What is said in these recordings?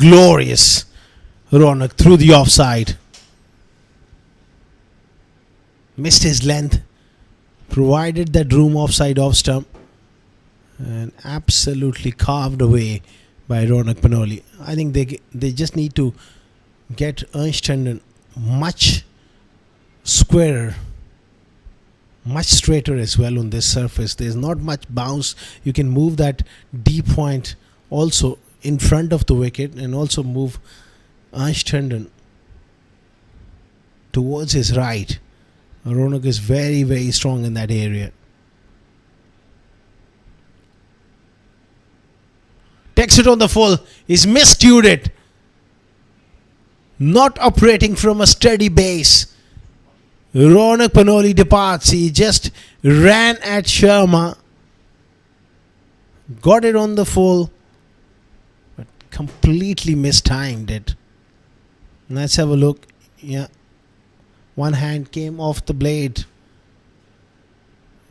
Glorious. Ronak through the offside. Missed his length. Provided that room offside off stump. And absolutely carved away by Ronak Panoli. I think they just need to get Ernst Tendon much squarer, much straighter as well on this surface. There's not much bounce. You can move that D point also in front of the wicket and also move Ernst Tendon towards his right. Ronak is very, very strong in that area. Takes it on the full. He's miscued it. Not operating from a steady base. Ronak Panoli departs. He just ran at Sharma. Got it on the full. But completely mistimed it. Let's have a look. Yeah. One hand came off the blade.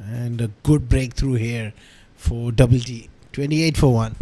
And a good breakthrough here for Double T. 28 for 1.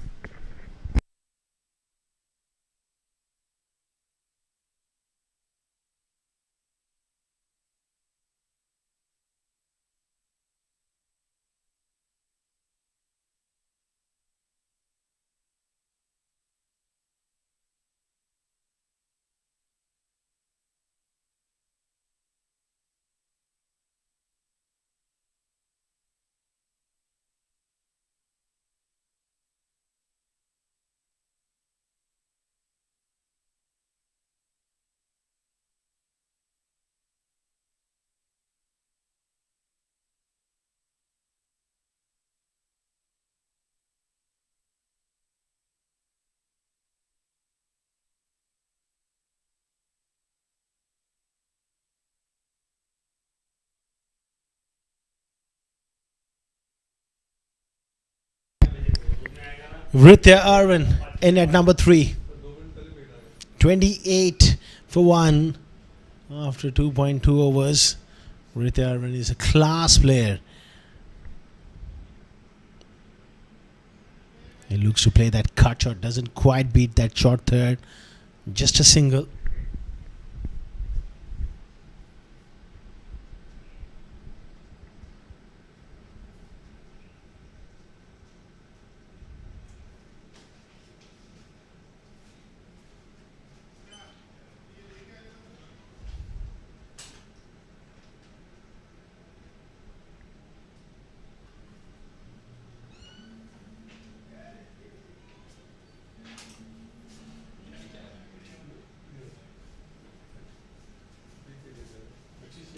Ritya Arvind in at number 3. 28 for 1 after 2.2 overs. Ritya Arvind is a class player. He looks to play that cut shot. Doesn't quite beat that short third. Just a single.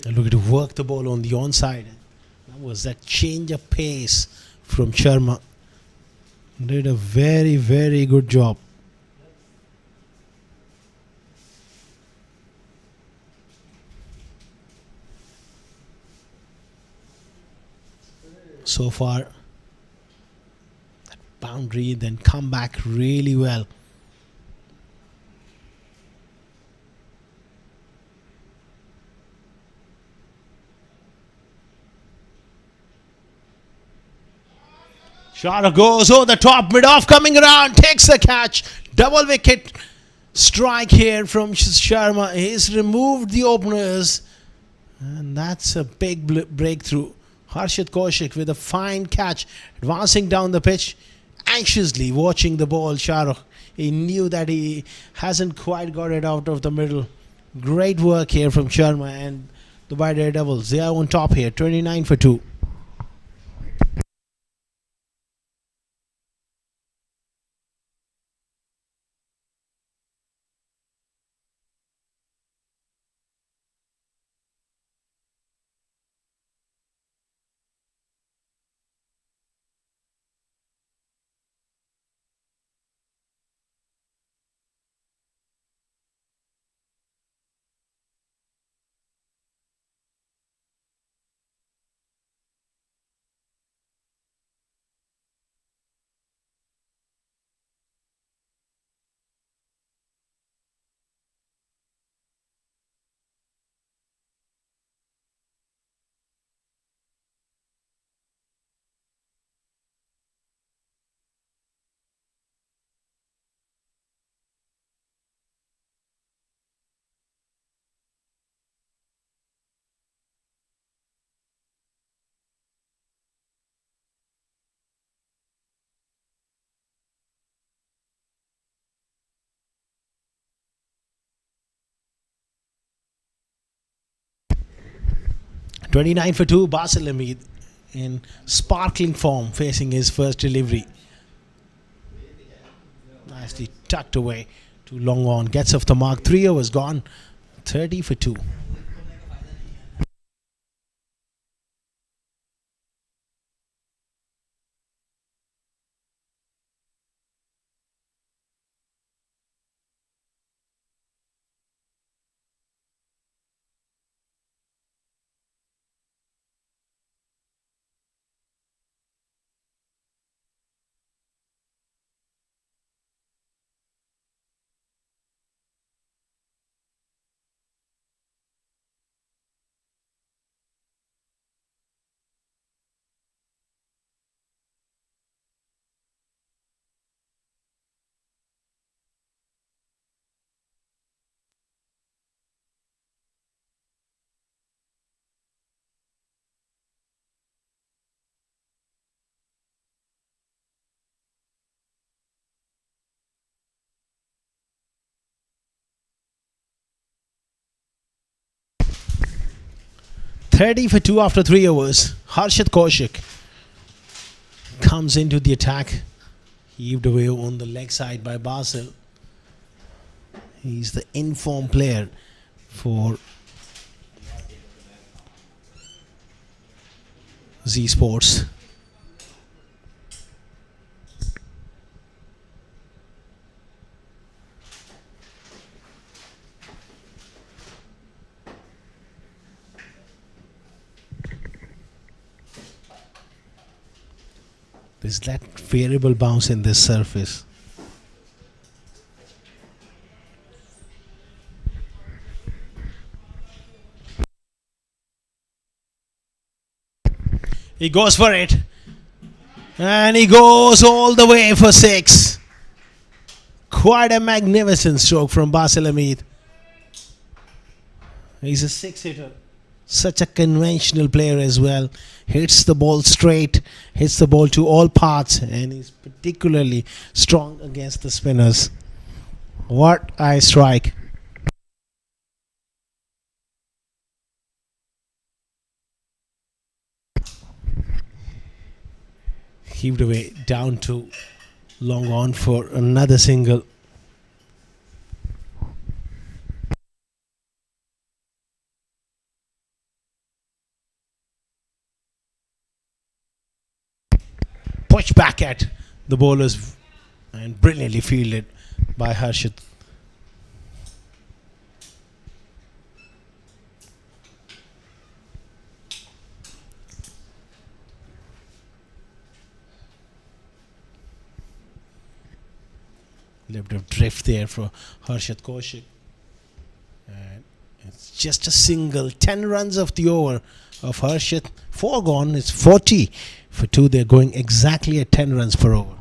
And look at work the ball on the onside. That was that change of pace from Sharma. Did a very, very good job. So far, that boundary, then come back really well. Shara goes over the top, mid-off coming around, takes the catch. Double wicket strike here from Sharma. He's removed the openers. And that's a big breakthrough. Harshit Kaushik with a fine catch, advancing down the pitch, anxiously watching the ball. Shahrukh, he knew that he hasn't quite got it out of the middle. Great work here from Sharma and the Daredevils. They are on top here, 29 for 2. 29 for 2. Basil in sparkling form facing his first delivery. Nicely tucked away. Too long on. Gets off the mark. 3 overs gone. 30 for 2. Thirty for 2 after 3 overs. Harshit Kaushik comes into the attack. Heaved away on the leg side by Basil. He's the informed player for Z Sports. There's that variable bounce in this surface. He goes for it. And he goes all the way for 6. Quite a magnificent stroke from Basil Hamid. He's a 6-hitter. Such a conventional player as well. Hits the ball straight, hits the ball to all paths, and he's particularly strong against the spinners. What a strike. Heaved away down to long on for another single. Push back at the bowlers and brilliantly fielded by Harshit. Little bit of drift there for Harshit Kaushik. And it's just a single. 10 runs of the over of Harshit. 4 gone. It's 40 for 2. They're going exactly at 10 runs per over.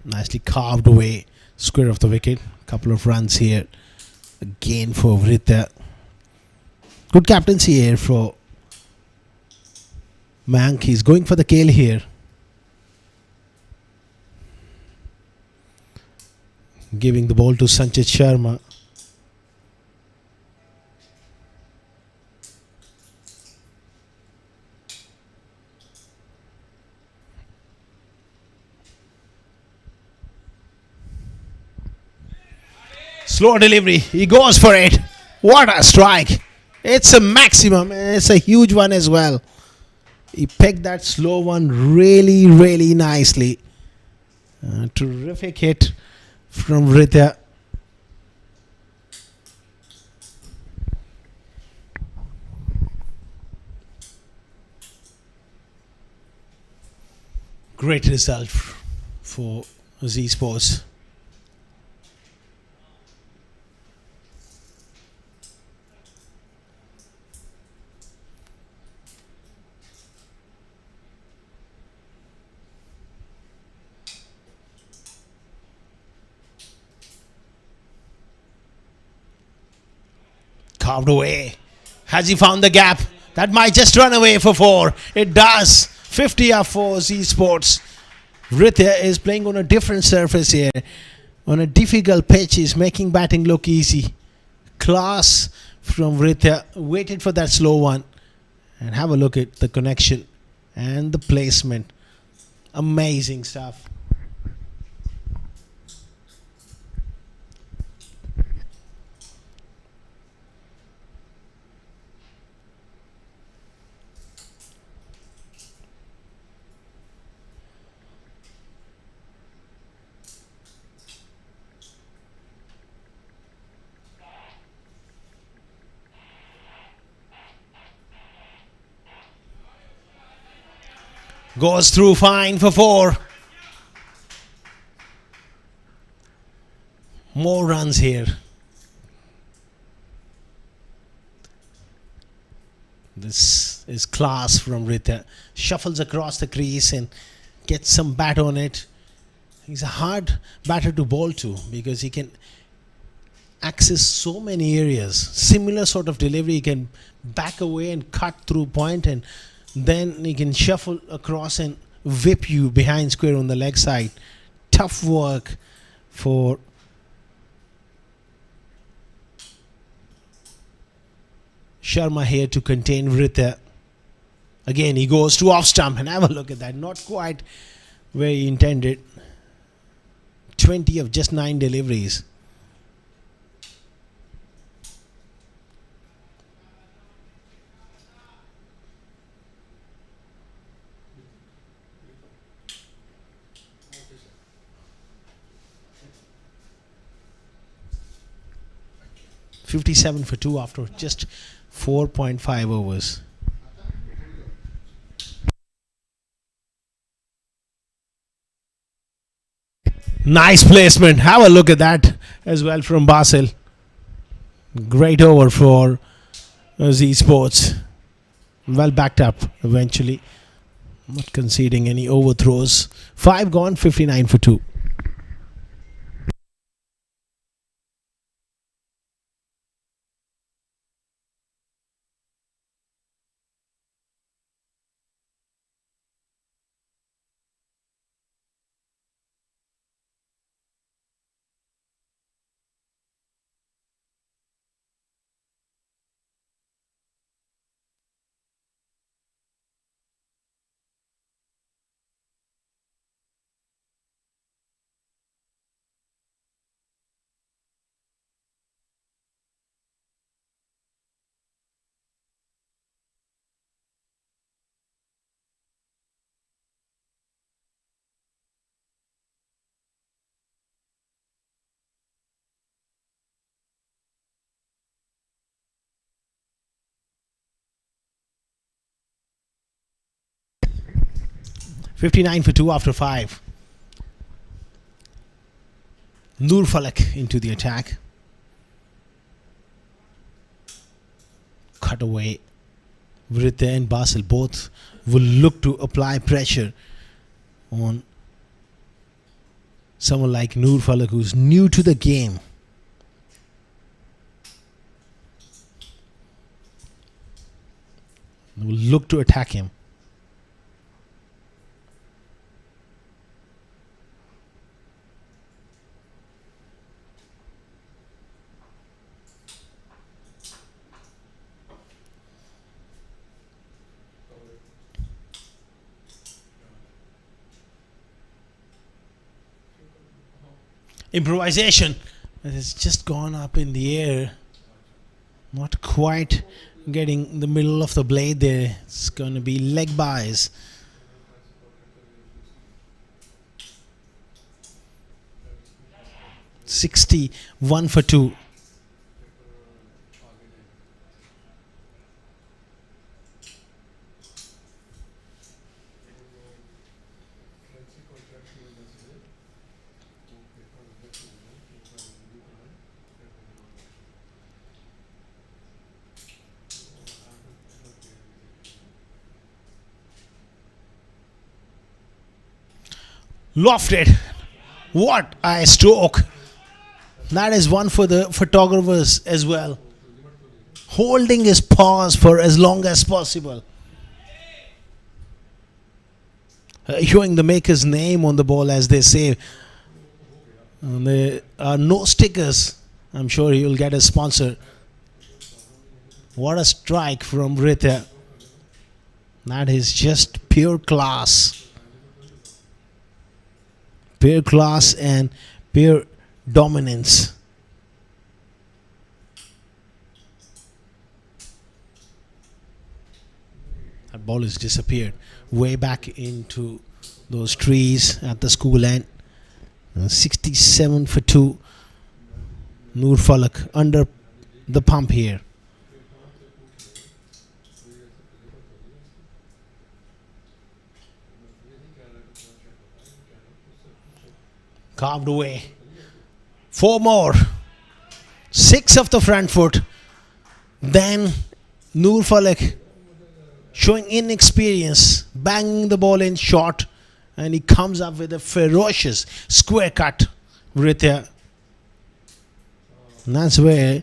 Nicely carved away, square of the wicket. Couple of runs here again for Vrita. Good captaincy here for Mank. He's going for the kill here. Giving the ball to Sanchit Sharma. Slow delivery. He goes for it. What a strike. It's a maximum. It's a huge one as well. He picked that slow one really nicely. Terrific hit from Rita. Great result for Z Sports. Carved away. Has he found the gap? That might just run away for 4. It does. 50 up for Z Sports. Rithya is playing on a different surface here. On a difficult pitch, he's making batting look easy. Class from Rithya. Waited for that slow one. And have a look at the connection and the placement. Amazing stuff. Goes through fine for 4. More runs here. This is class from Rithya. Shuffles across the crease and gets some bat on it. He's a hard batter to bowl to because he can access so many areas. Similar sort of delivery. He can back away and cut through point, and then he can shuffle across and whip you behind square on the leg side. Tough work for Sharma here to contain Rithya. Again, he goes to off stump, and have a look at that. Not quite where he intended. 20 of just 9 deliveries. .57 for 2 after just 4.5 overs. Nice placement. Have a look at that as well from Basil. Great over for Z Sports. Well backed up eventually. Not conceding any overthrows. 5 gone, 59 for 2. .59 for 2 after 5. Nur Falak into the attack. Cut away. Rithya and Basil both will look to apply pressure on someone like Nur Falak, who's new to the game. Will look to attack him. Improvisation. It's just gone up in the air. Not quite getting the middle of the blade there. It's going to be leg buys. .61 for 2. Lofted. What a stroke. That is one for the photographers as well. Holding his paws for as long as possible. Showing the maker's name on the ball, as they say. And there are no stickers. I'm sure he will get a sponsor. What a strike from Rita. That is just pure class. Pure class and pure dominance. That ball has disappeared way back into those trees at the school end. 67 for 2. Noor Falak under the pump here. Carved away. 4 more. 6 of the front foot. Then Noor Falak showing inexperience, banging the ball in short, and he comes up with a ferocious square cut. Rithya. And that's where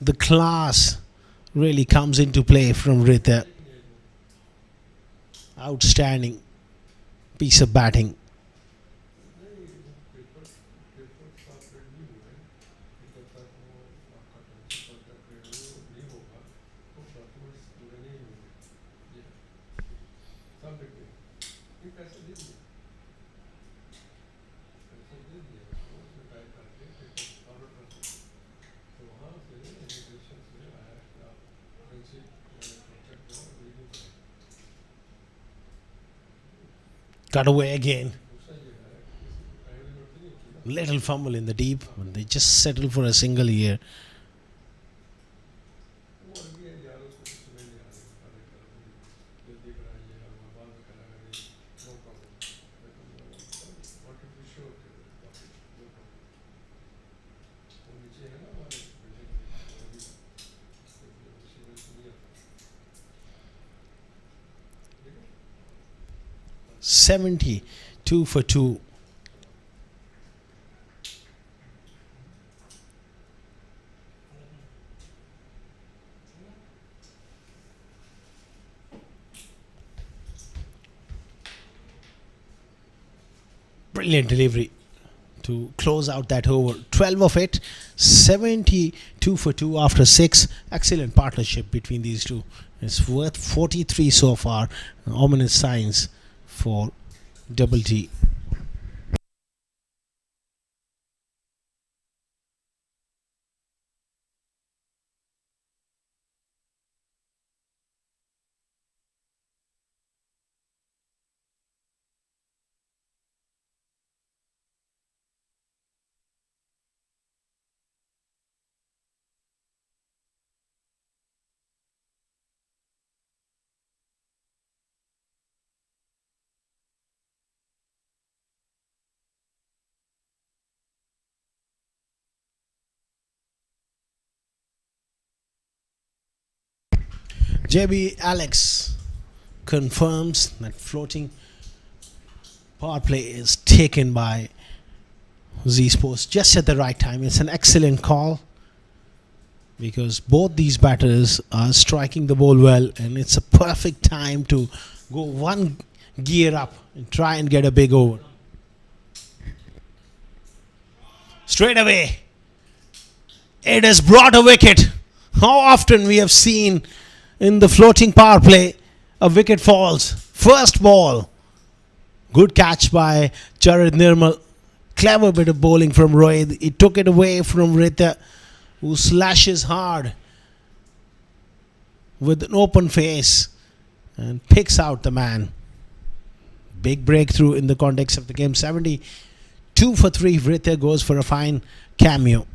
the class really comes into play from Rithya. Outstanding piece of batting. Cut away again. Little fumble in the deep, and they just settle for a single here. $72 for 2. Brilliant delivery to close out that over. 12 of it, 72 for 2 after 6. Excellent partnership between these two. It's worth 43 so far. Ominous signs for Double T. JB Alex confirms that floating power play is taken by Z Sports just at the right time. It's an excellent call because both these batters are striking the ball well, and it's a perfect time to go one gear up and try and get a big over. Straight away, it has brought a wicket. How often we have seen in the floating power play a wicket falls. First ball. Good catch by Jared Nirmal. Clever bit of bowling from Rohit. He took it away from Rita, who slashes hard with an open face and picks out the man. Big breakthrough in the context of the game. 72 for 3. Rita goes for a fine cameo.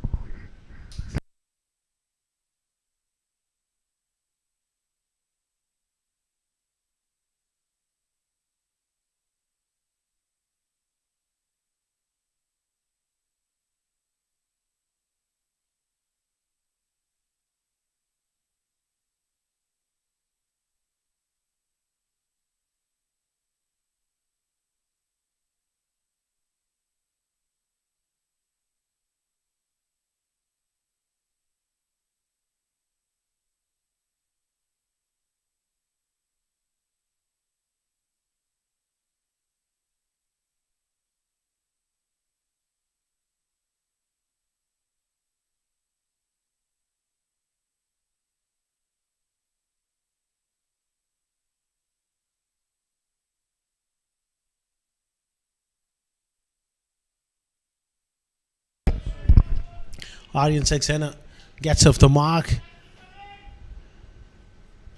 Aryan Saxena gets off the mark.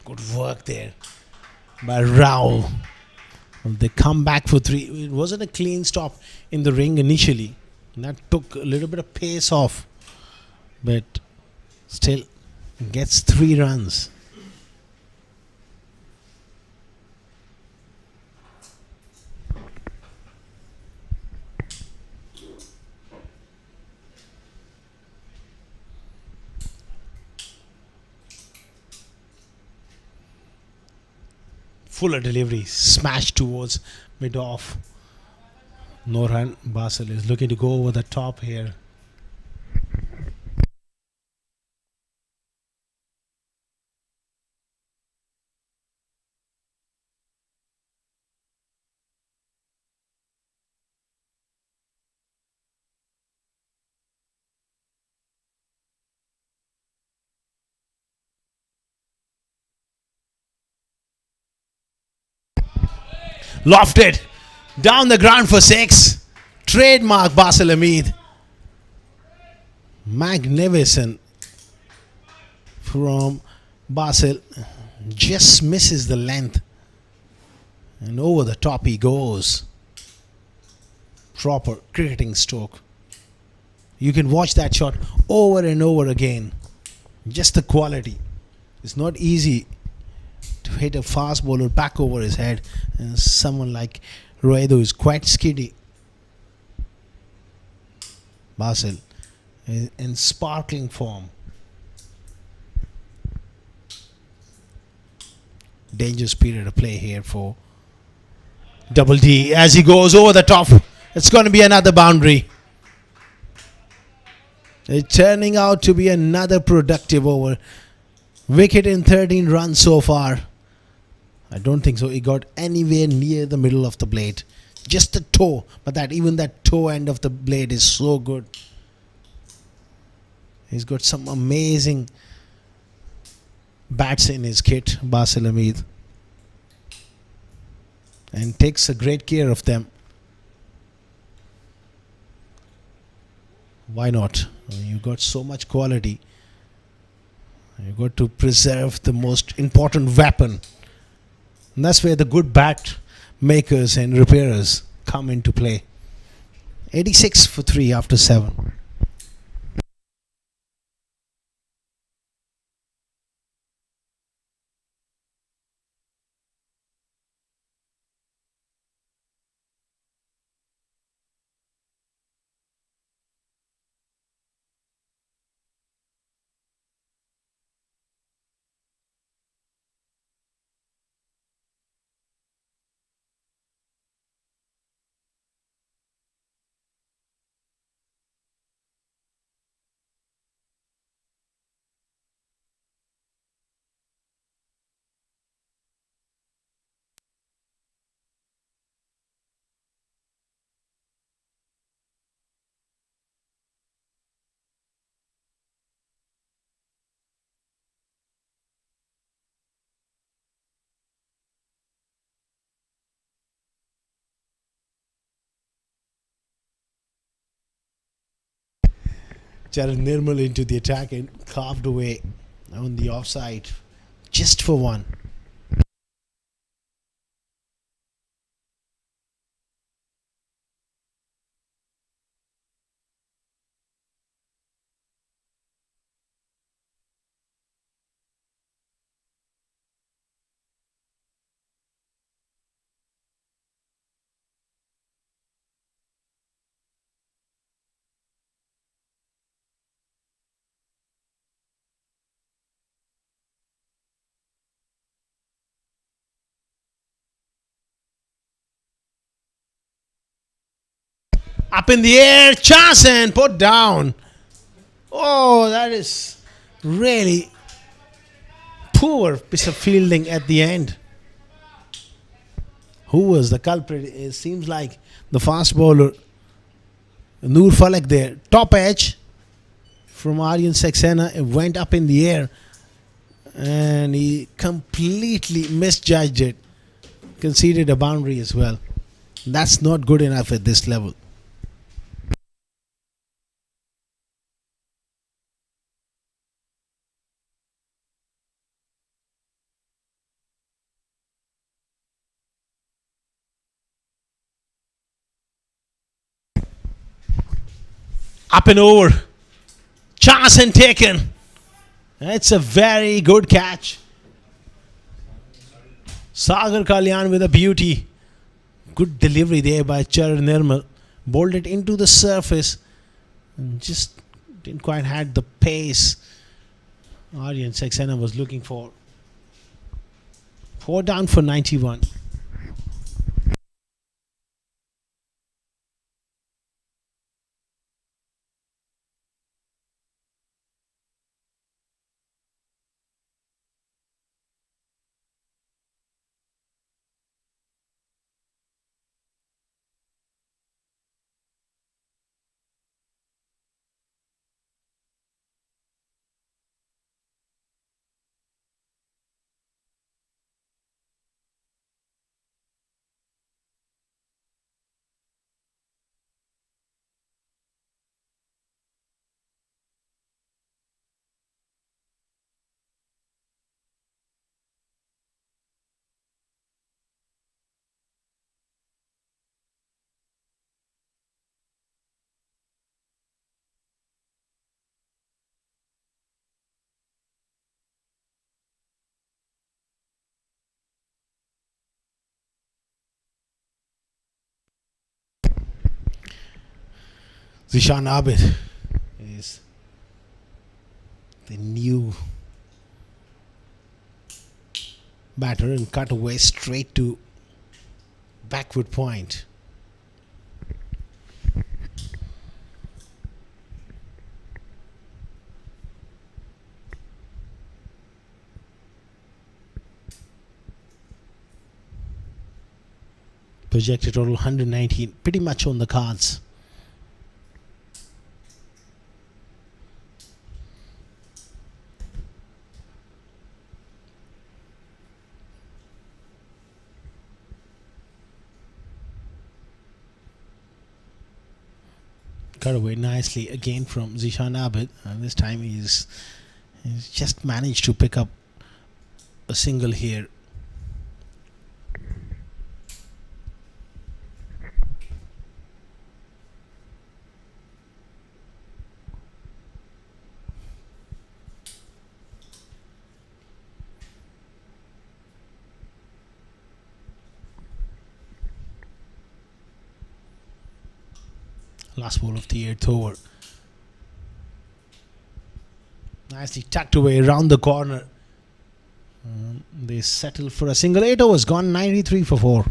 Good work there by Rao. They come back for three. It wasn't a clean stop in the ring initially. And that took a little bit of pace off. But still gets 3 runs. Fuller delivery, smashed towards mid-off. No run. Basel is looking to go over the top here. Lofted down the ground for 6. Trademark Basel Hamid. Magnificent from Basel. Just misses the length. And over the top he goes. Proper cricketing stroke. You can watch that shot over and over again. Just the quality. It's not easy to hit a fast bowler back over his head, and someone like Ruedo is quite skiddy. Basel is in sparkling form. Dangerous period of play here for Double D as he goes over the top. It's going to be another boundary. It's turning out to be another productive over. Wicket in 13 runs so far. I don't think so. He got anywhere near the middle of the blade. Just the toe. But even that toe end of the blade is so good. He's got some amazing bats in his kit, Basel Hamid. And takes a great care of them. Why not? You've got so much quality. You've got to preserve the most important weapon. And that's where the good bat makers and repairers come into play. 86 for 3 after 7. Jared Nirmal into the attack and carved away on the offside. Just for 1. Up in the air, chance and put down. Oh, that is really poor piece of fielding at the end. Who was the culprit? It seems like the fast bowler Noor Falak there. Top edge from Aryan Saxena. It went up in the air and he completely misjudged it. Conceded a boundary as well. That's not good enough at this level. Up and over. Chance and taken. It's a very good catch. Sagar Kalyan with a beauty. Good delivery there by Charan Nirmal. Bowled it into the surface. And just didn't quite had the pace Aryan Saxena was looking for. 4 down for 91. Zishan Abid is the new batter and cut away straight to backward point. Projected total 119, pretty much on the cards. Cut away nicely again from Zishan Abid, and this time he's just managed to pick up a single here. Last ball of the 8th over. Nicely tucked away around the corner. They settle for a single. 8 overs gone, 93 for 4.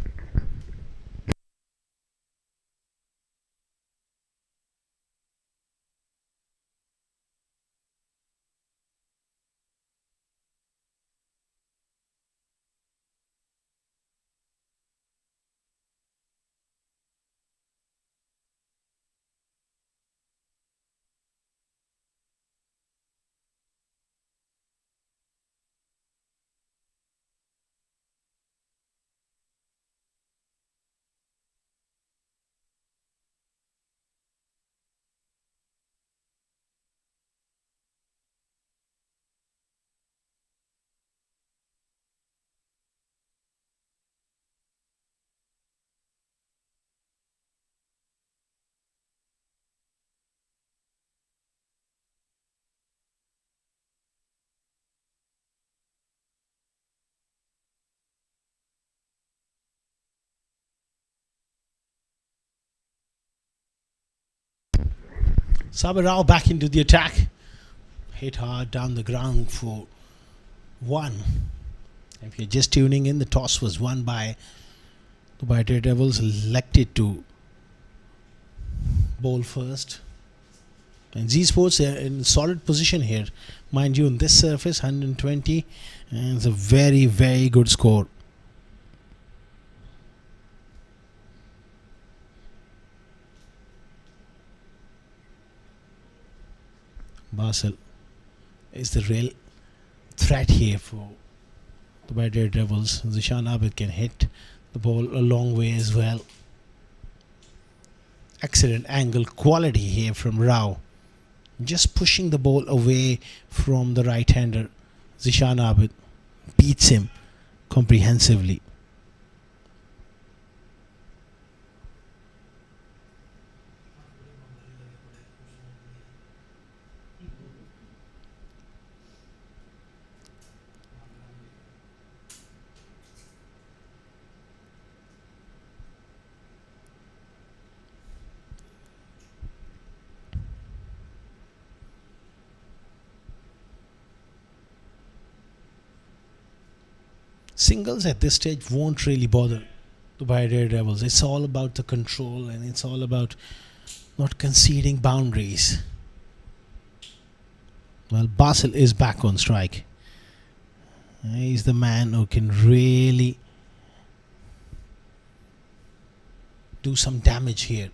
Sabir Rao back into the attack. Hit hard down the ground for 1. If you're just tuning in, the toss was won by Daredevils, elected to bowl first. And Z Sports are in solid position here. Mind you, on this surface, 120. And it's a very, very good score. Basel is the real threat here for the Daredevils. Zishan Abid can hit the ball a long way as well. Excellent angle quality here from Rao. Just pushing the ball away from the right-hander. Zishan Abid beats him comprehensively. Singles at this stage won't really bother the Daredevils. It's all about the control and it's all about not conceding boundaries. Well, Basel is back on strike. He's the man who can really do some damage here.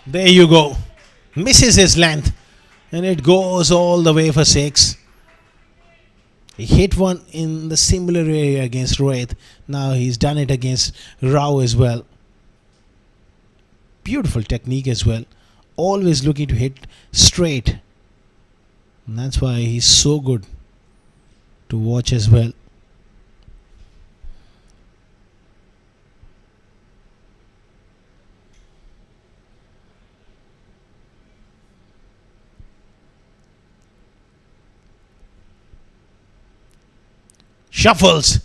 There you go. Misses his length and it goes all the way for 6. He hit one in the similar area against Rohit. Now he's done it against Rao as well. Beautiful technique as well. Always looking to hit straight. And that's why he's so good to watch as well. Shuffles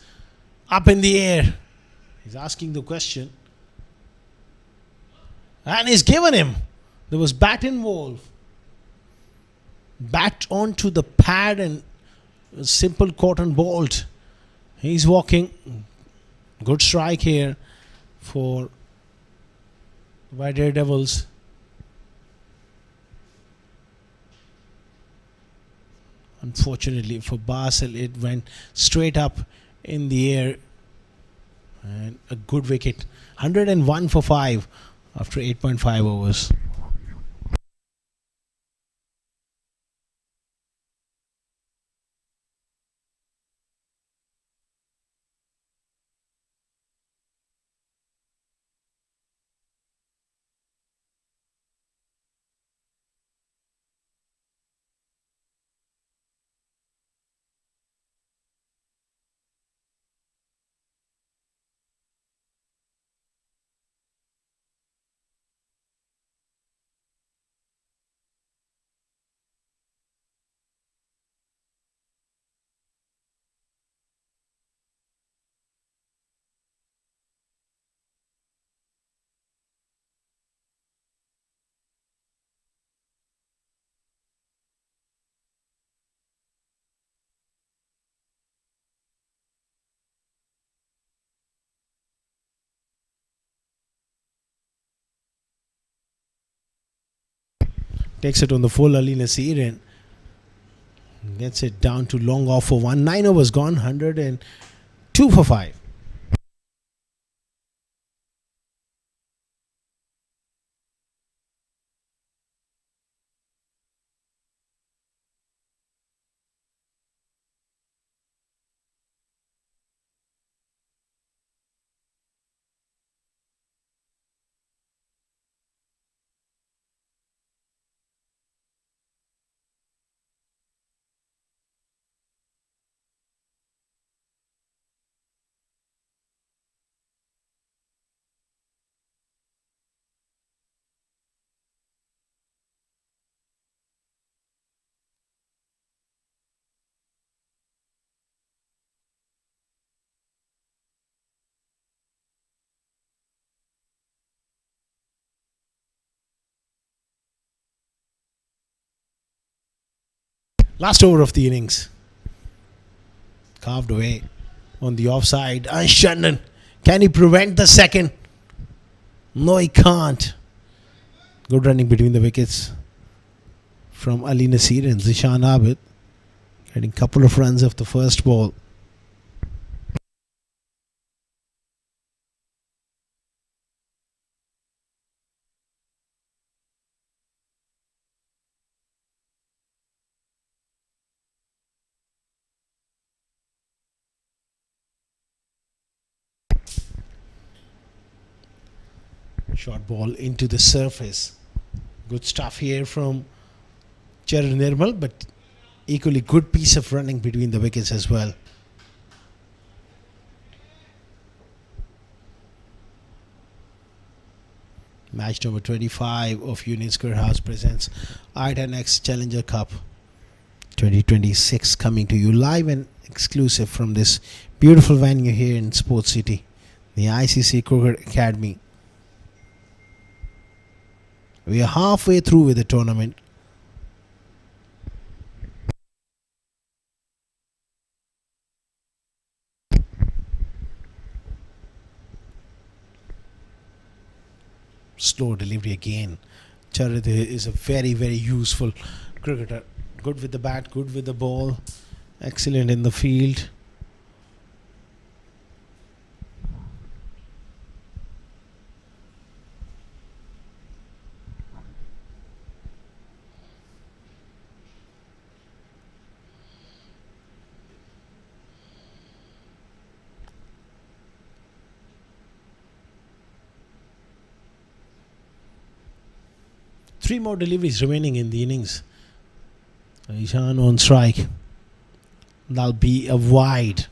up in the air. He's asking the question. And he's given him. There was bat involved. Bat onto the pad and a simple cotton bolt. He's walking. Good strike here for the Daredevils. Unfortunately for Basel, it went straight up in the air. And a good wicket. 101 for 5 after 8.5 overs. Takes it on the full Ali Nasir and gets it down to long off for 1. 9 overs gone. 102 for 5. Last over of the innings. Carved away on the offside. Anshandan. Can he prevent the second? No, he can't. Good running between the wickets from Ali Nasir and Zishan Abid. Getting a couple of runs off the first ball. Short ball into the surface. Good stuff here from Charan Nirmal, but equally good piece of running between the wickets as well. Match number 25 of Union Square House presents i10 Challenger Cup 2026, coming to you live and exclusive from this beautiful venue here in Sports City, the ICCA Cricket Academy. We are halfway through with the tournament. Slow delivery again. Charit is a very, very useful cricketer. Good with the bat, good with the ball, excellent in the field. Three more deliveries remaining in the innings. Ishan on strike. That'll be a wide.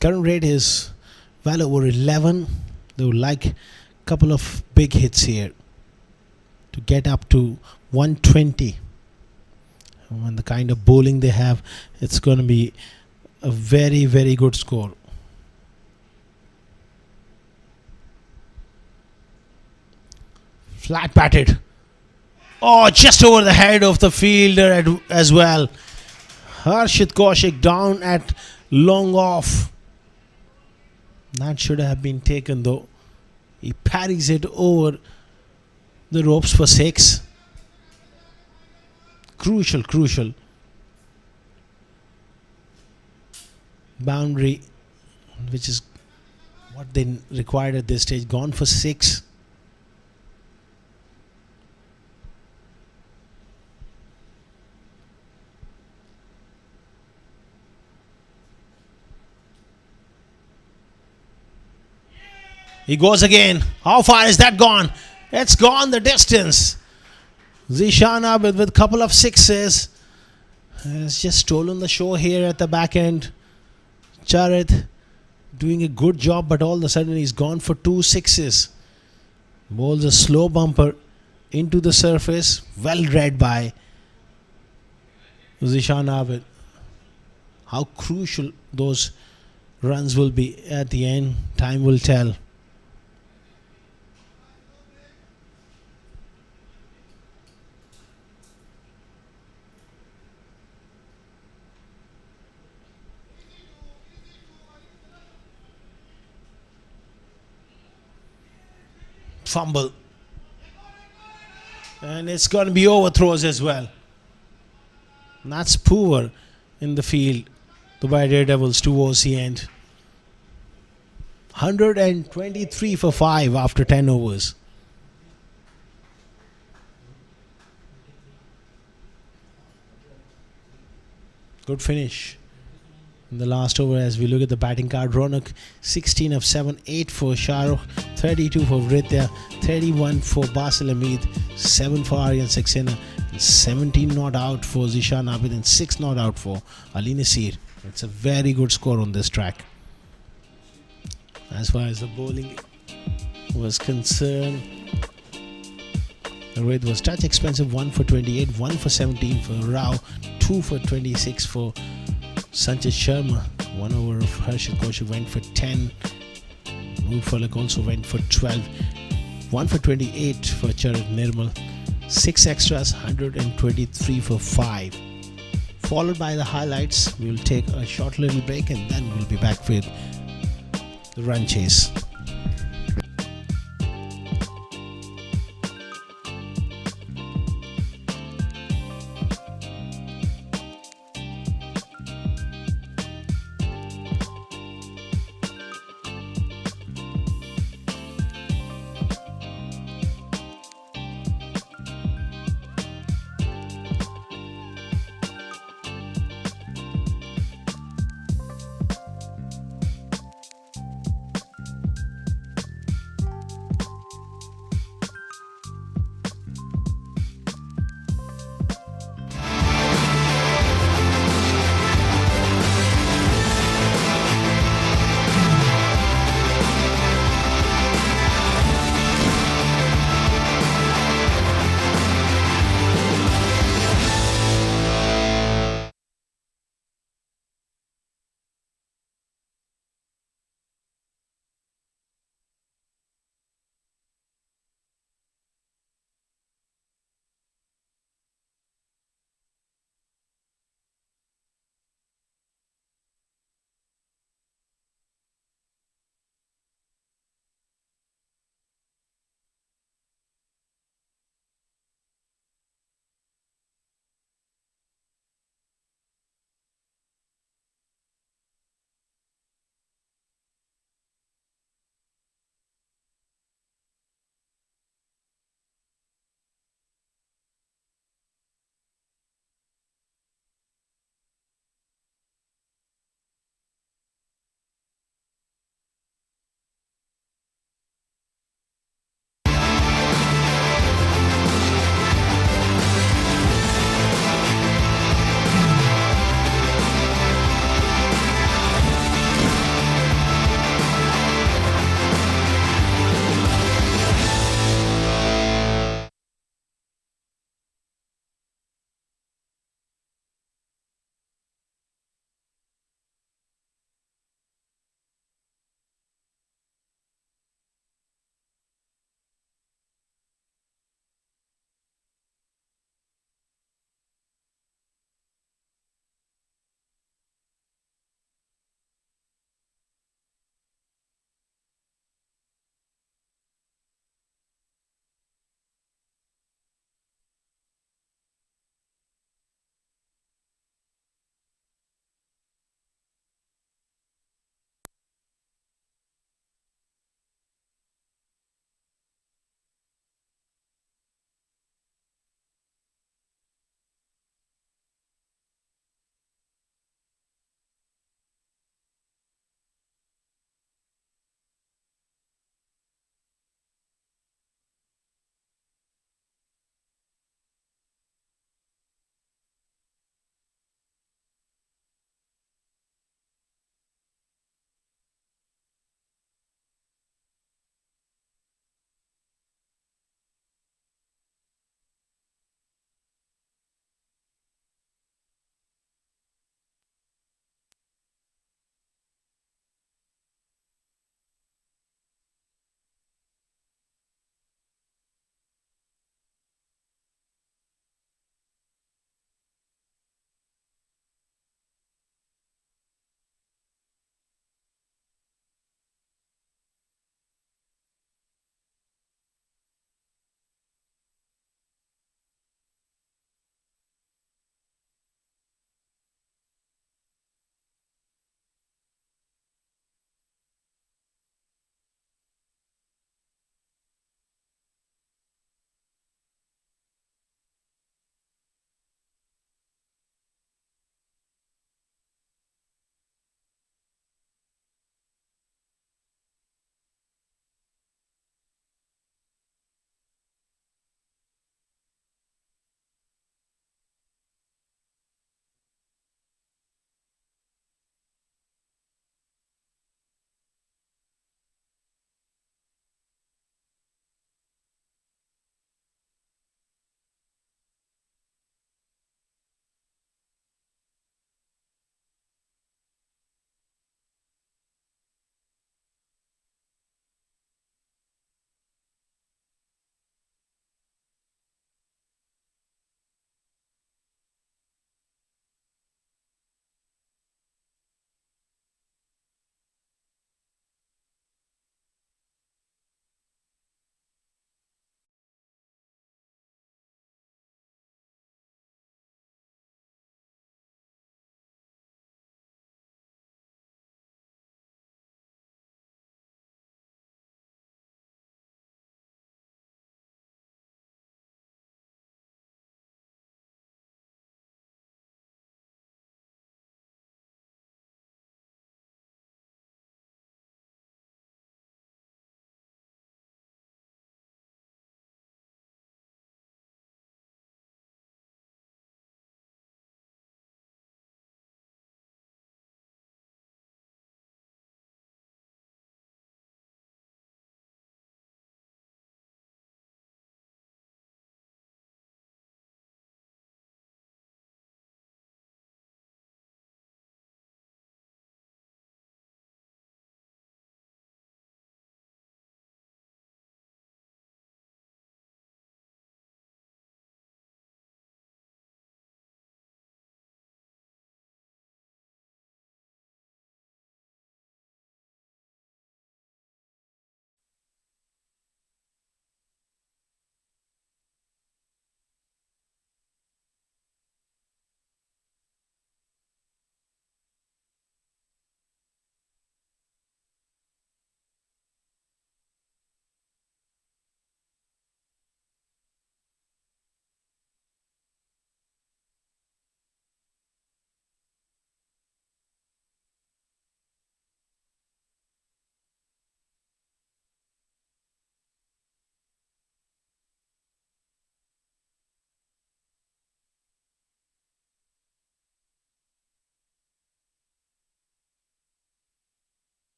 Current rate is well over 11. They would like a couple of big hits here to get up to 120. And the kind of bowling they have, it's going to be a very, very good score. Flat batted. Oh, just over the head of the fielder as well. Harshit Kaushik down at long off. That should have been taken though. He parries it over the ropes for 6. Crucial. Boundary, which is what they required at this stage, gone for 6. He goes again. How far is that gone? It's gone the distance. Zishan Abid with a couple of 6s has just stolen the show here at the back end. Charit doing a good job, but all of a sudden he's gone for 2 6s. Bowls a slow bumper into the surface. Well read by Zishan Abid. How crucial those runs will be at the end, time will tell. Fumble, and it's going to be overthrows as well. And that's poor in the field. Dubai Daredevils towards the end. 123 for 5 after 10 overs. Good finish in the last over as we look at the batting card. Ronak 16 of 7, 8 for Shahrukh, 32 for Vritya, 31 for Basil Hamid, 7 for Aryan Saxena, and 17 not out for Zishan Abid, and 6 not out for Ali Nasir. It's a very good score on this track. As far as the bowling was concerned, the rate was touch expensive. 1 for 28, 1 for 17 for Rao, 2 for 26 for Sanchit Sharma. 1 over of Harshit Kaushik went for 10. Noor Falak also went for 12. 1 for 28 for Charit Nirmal. 6 extras, 123 for 5. Followed by the highlights. We will take a short little break and then we'll be back with the run chase.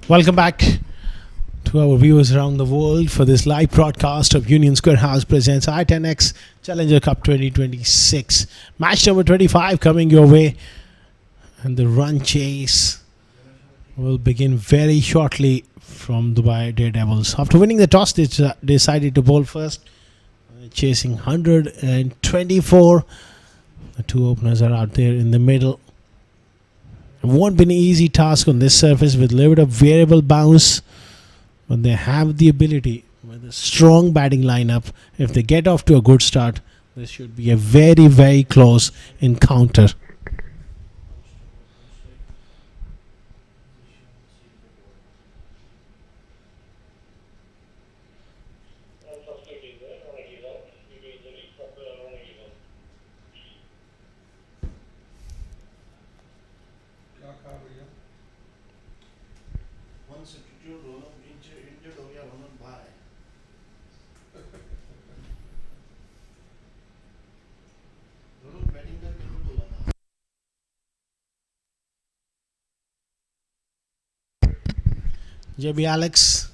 Welcome back to our viewers around the world for this live broadcast of Union Square House presents I10X Challenger Cup 2026. Match number 25 coming your way, and the run chase will begin very shortly from Dubai Daredevils. After winning the toss, they decided to bowl first, chasing 124. The two openers are out there in the middle. It won't be an easy task on this surface with a little bit of variable bounce, but they have the ability with a strong batting lineup. If they get off to a good start, this should be a very, very close encounter. JB Alex,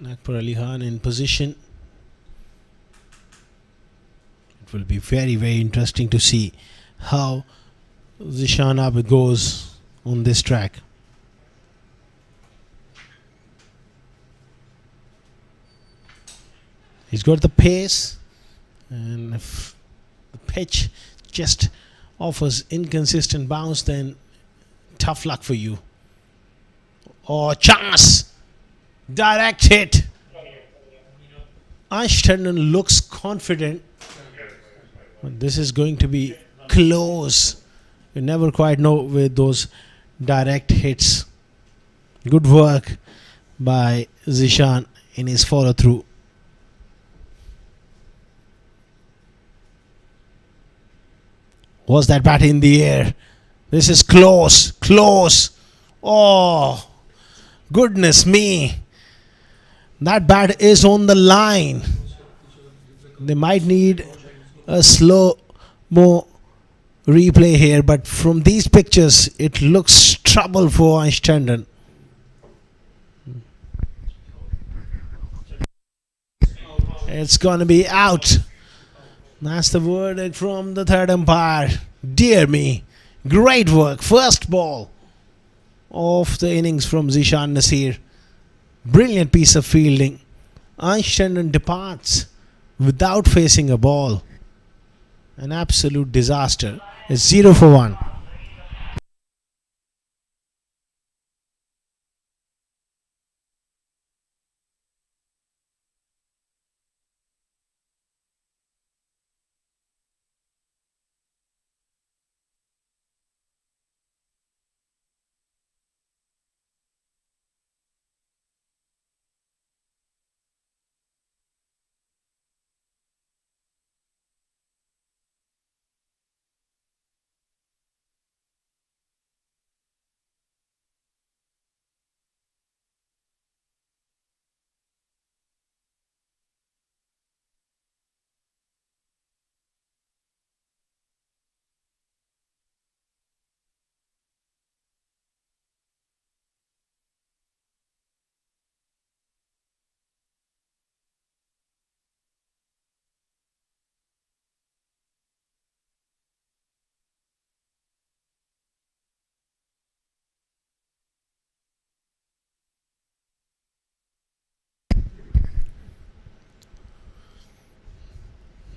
Nakpur Ali Khan in position. It will be very, very interesting to see how Zishan Abid goes on this track. He's got the pace, and if the pitch just offers inconsistent bounce, then tough luck for you. Oh, chance! Direct hit! Ashton looks confident, but this is going to be close. You never quite know with those direct hits. Good work by Zishan in his follow through. Was that bat in the air? This is close, close. Oh, goodness me. That bat is on the line. They might need a slow-mo replay here, but from these pictures, it looks trouble for Ashton. It's going to be out. That's the verdict from the third umpire. Dear me. Great work. First ball of the innings from Zishan Nasir. Brilliant piece of fielding. Ashton departs without facing a ball. An absolute disaster. It's 0 for 1.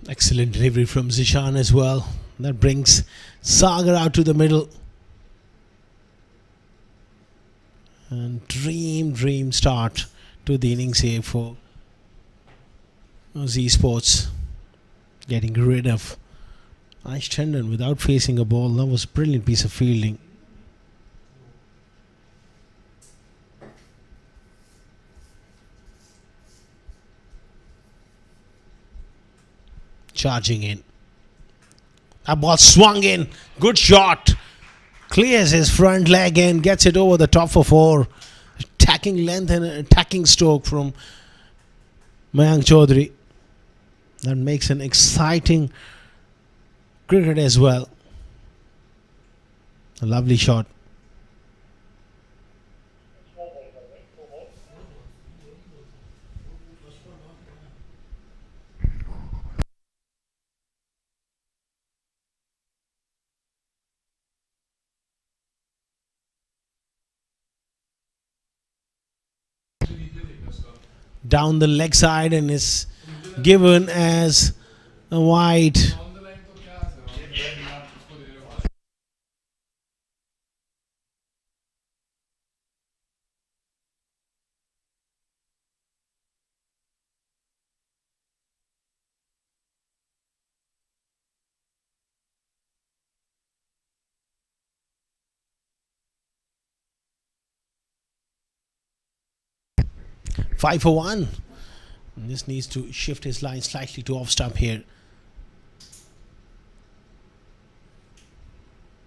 Excellent delivery from Zishan as well. That brings Sagar out to the middle. And dream start to the innings here for Z Sports. Getting rid of Ashton without facing a ball. That was a brilliant piece of fielding. Charging in. That ball swung in. Good shot. Clears his front leg and gets it over the top for 4. Attacking length and attacking stroke from Mayank Chaudhary. That makes an exciting cricket as well. A lovely shot. down the leg side and is given as a wide. 5 for 1. This needs to shift his line slightly to off stump here.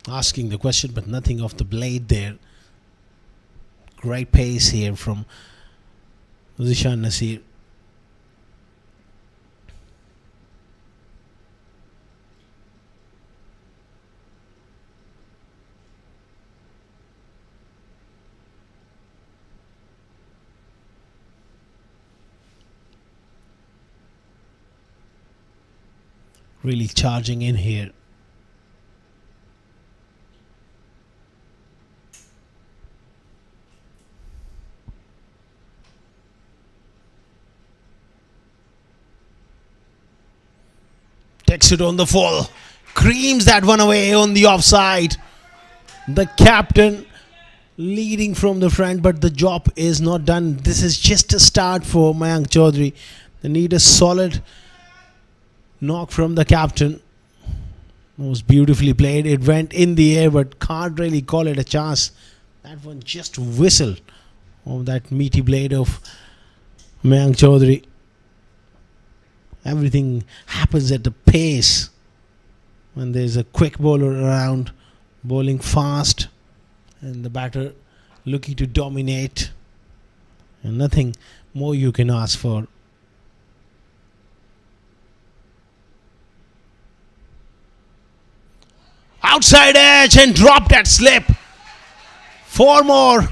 Asking the question, but nothing off the blade there. Great pace here from Zishan Nasir. Really charging in here. Takes it on the fall. Creams that one away on the offside. The captain leading from the front, but the job is not done. This is just a start for Mayank Chaudhary. They need a solid knock from the captain. It was beautifully played. It went in the air, but can't really call it a chance. That one just whistled on that meaty blade of Mayank Chaudhary. Everything happens at the pace when there's a quick bowler around, bowling fast, and the batter looking to dominate. And nothing more you can ask for. Outside edge and dropped that slip. 4 more.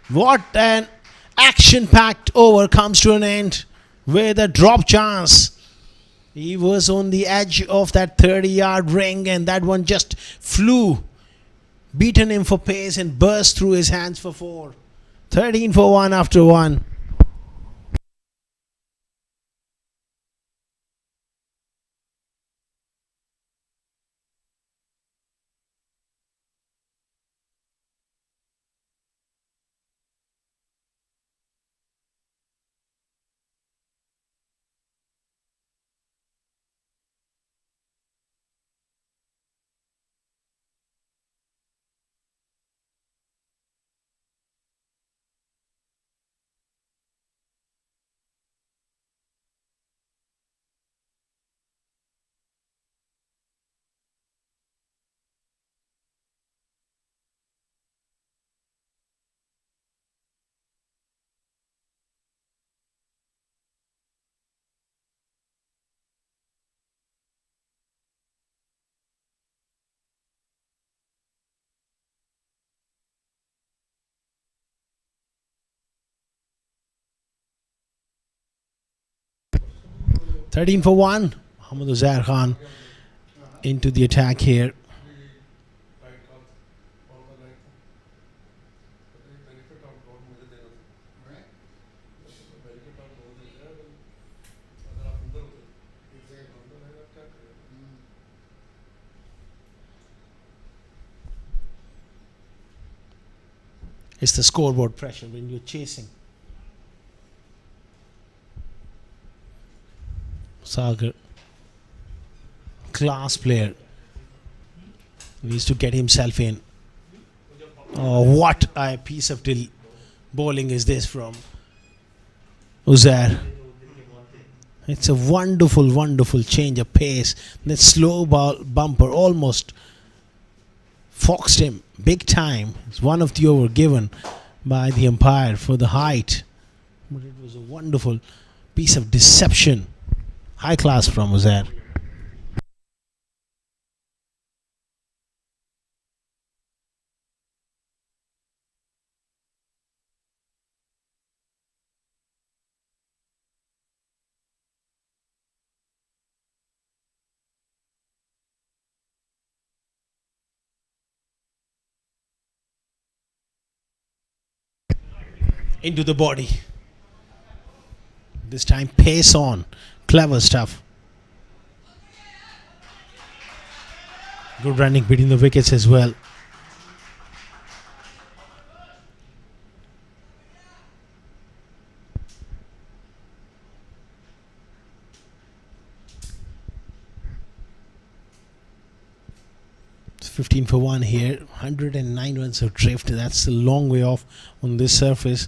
What an action-packed over comes to an end with a drop chance. He was on the edge of that 30-yard ring and that one just flew. Beaten him for pace and burst through his hands for 4. 13 for 1 after 1. Thirteen for 1. Muhammad Uzair Khan into the attack here. It's the scoreboard pressure when you're chasing. Sagar, class player, needs to get himself in. Oh, what a piece of bowling is this from Uzair. It's a wonderful, wonderful change of pace. That slow ball bumper almost foxed him big time. It's one of the over given by the umpire for the height. But it was a wonderful piece of deception. High class from Uzair. Into the body. This time pace on. Clever stuff. Good running between the wickets as well. It's 15 for 1 here. 109 runs of drift. That's a long way off on this surface.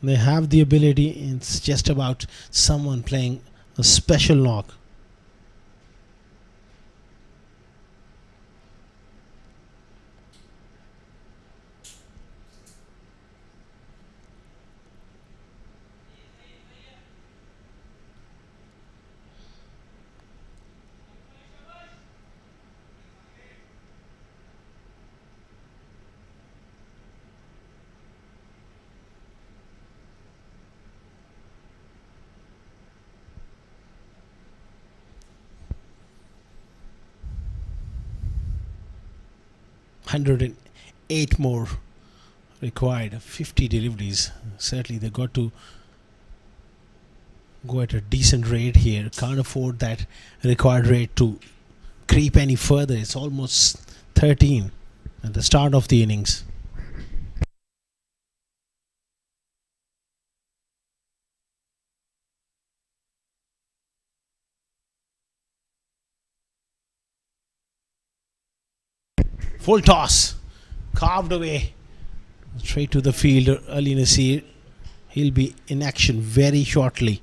They have the ability. It's just about someone playing a special knock. Hundred and 8 more required. 50 deliveries. Certainly they got to go at a decent rate here. Can't afford that required rate to creep any further. It's almost 13 at the start of the innings. Full toss. Carved away. Straight to the fielder, Ali Nasir. He'll be in action very shortly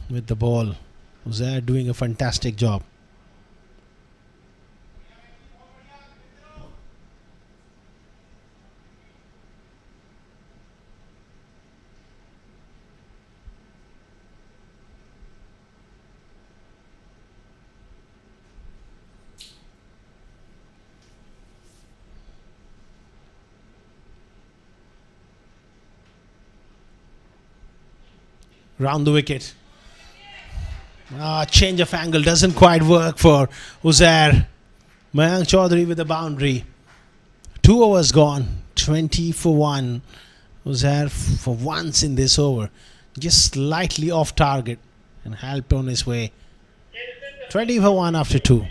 with the ball. Uzair doing a fantastic job. Round the wicket. Change of angle doesn't quite work for Uzair. Mayank Chaudhary with the boundary. 2 overs gone. 20 for 1. Uzair for once in this over. Just slightly off target and helped on his way. 20 for 1 after 2.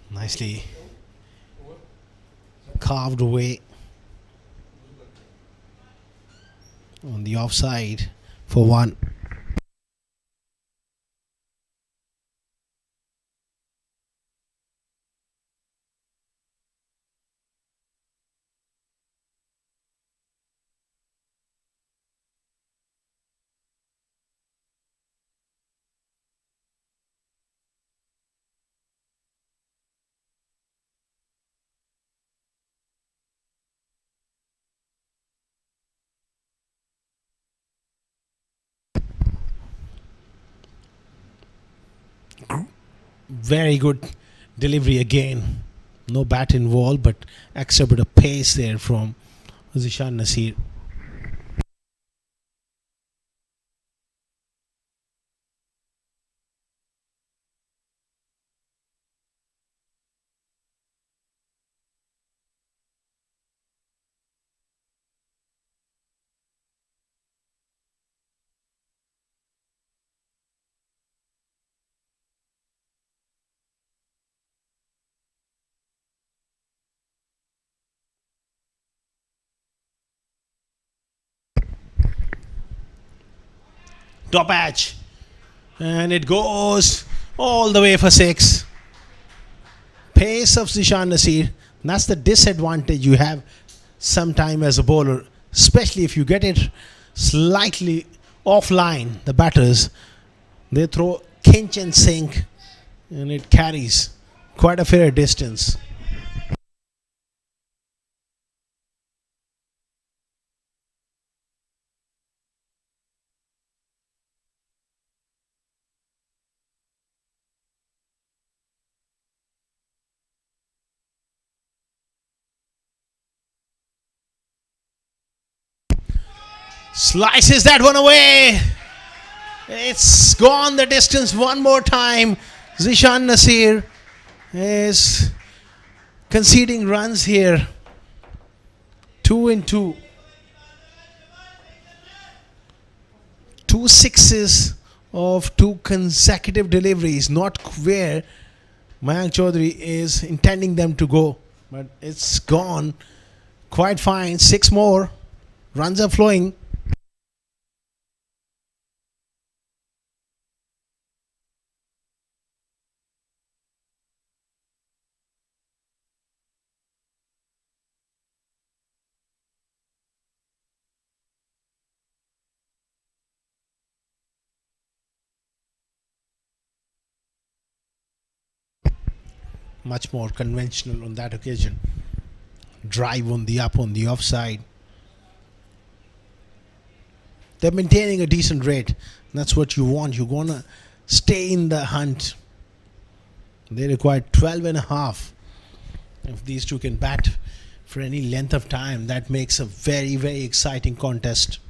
Nicely carved away on the offside for 1. Very good delivery again No bat involved, but extra bit of pace there from Zishan Nasir. Top edge. And it goes all the way for 6. Pace of Zishan Nasir. That's the disadvantage you have sometime as a bowler, especially if you get it slightly offline. The batters, they throw kinch and sink, and it carries quite a fair distance. Slices that one away. It's gone the distance one more time. Zishan Nasir is conceding runs here. 2 and 2. 2 sixes of 2 consecutive deliveries. Not where Mayank Chaudhary is intending them to go, but it's gone quite fine. 6 more. Runs are flowing. Much more conventional on that occasion. Drive on the up, on the offside. They're maintaining a decent rate. That's what you want. You're going to stay in the hunt. They require 12 and a half. If these two can bat for any length of time, that makes a very, very exciting contest.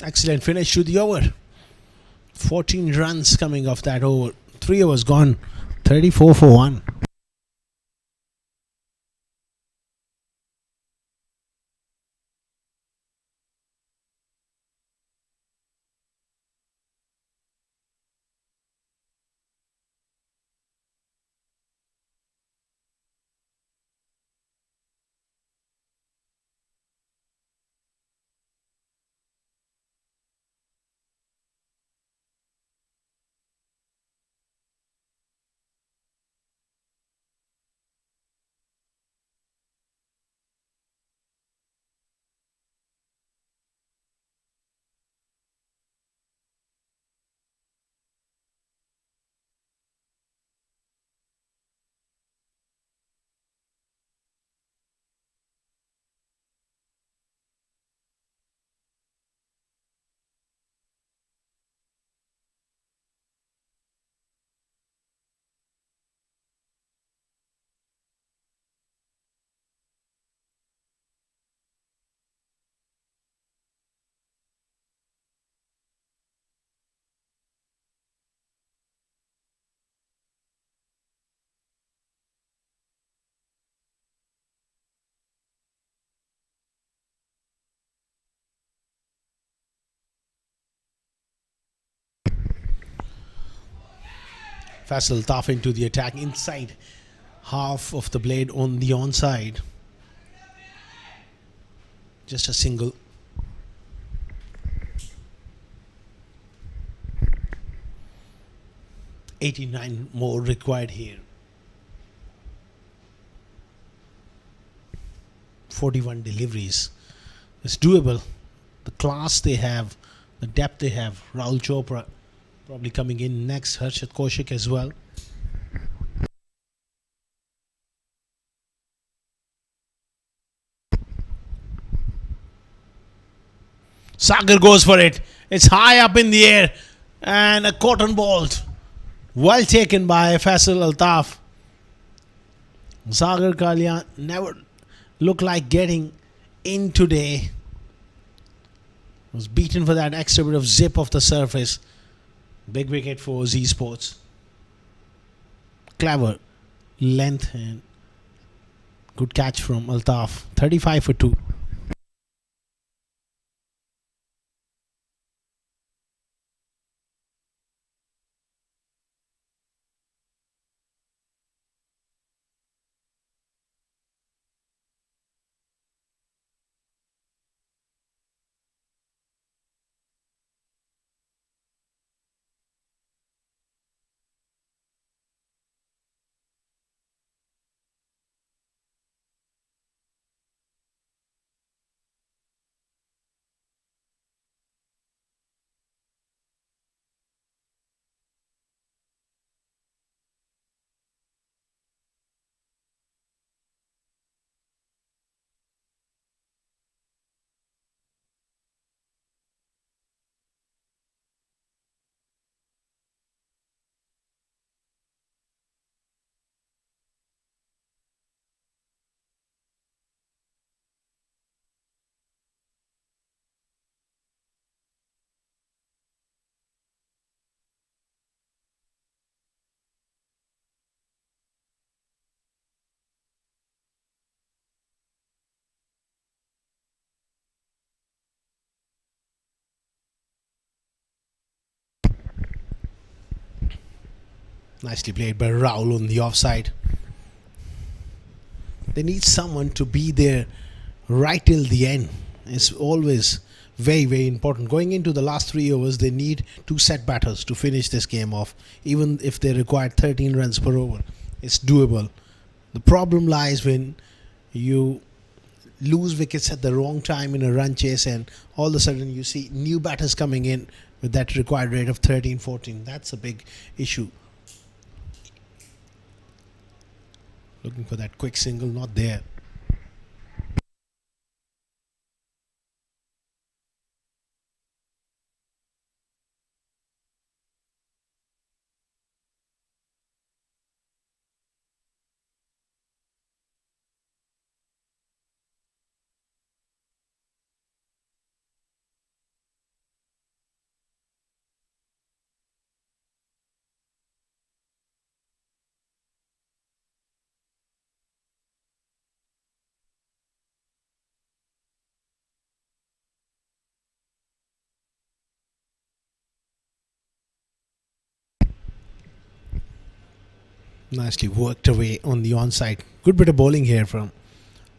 Excellent finish to the over. 14 runs coming off that over. 3 overs gone. 34 for 1. Faisal Taf into the attack inside half of the blade on the onside. Just a single. $89 more required here. 41 deliveries. It's doable. the class they have, the depth they have. Rahul Chopra probably coming in next. Harshit Kaushik as well. Sagar goes for it. It's high up in the air and a cotton ball. Well taken by Faisal Altaf. Sagar Kalyan never looked like getting in today. Was beaten for that extra bit of zip off the surface. Big wicket for Z Sports. Clever length and good catch from Altaf. 35 for 2. Nicely played by Rahul on the offside. They need someone to be there right till the end. It's always very, very important. Going into the last 3 overs, they need two set batters to finish this game off. Even if they require 13 runs per over, it's doable. The problem lies when you lose wickets at the wrong time in a run chase and all of a sudden you see new batters coming in with that required rate of 13, 14. That's a big issue. Looking for that quick single, not there. Nicely worked away on the onside. Good bit of bowling here from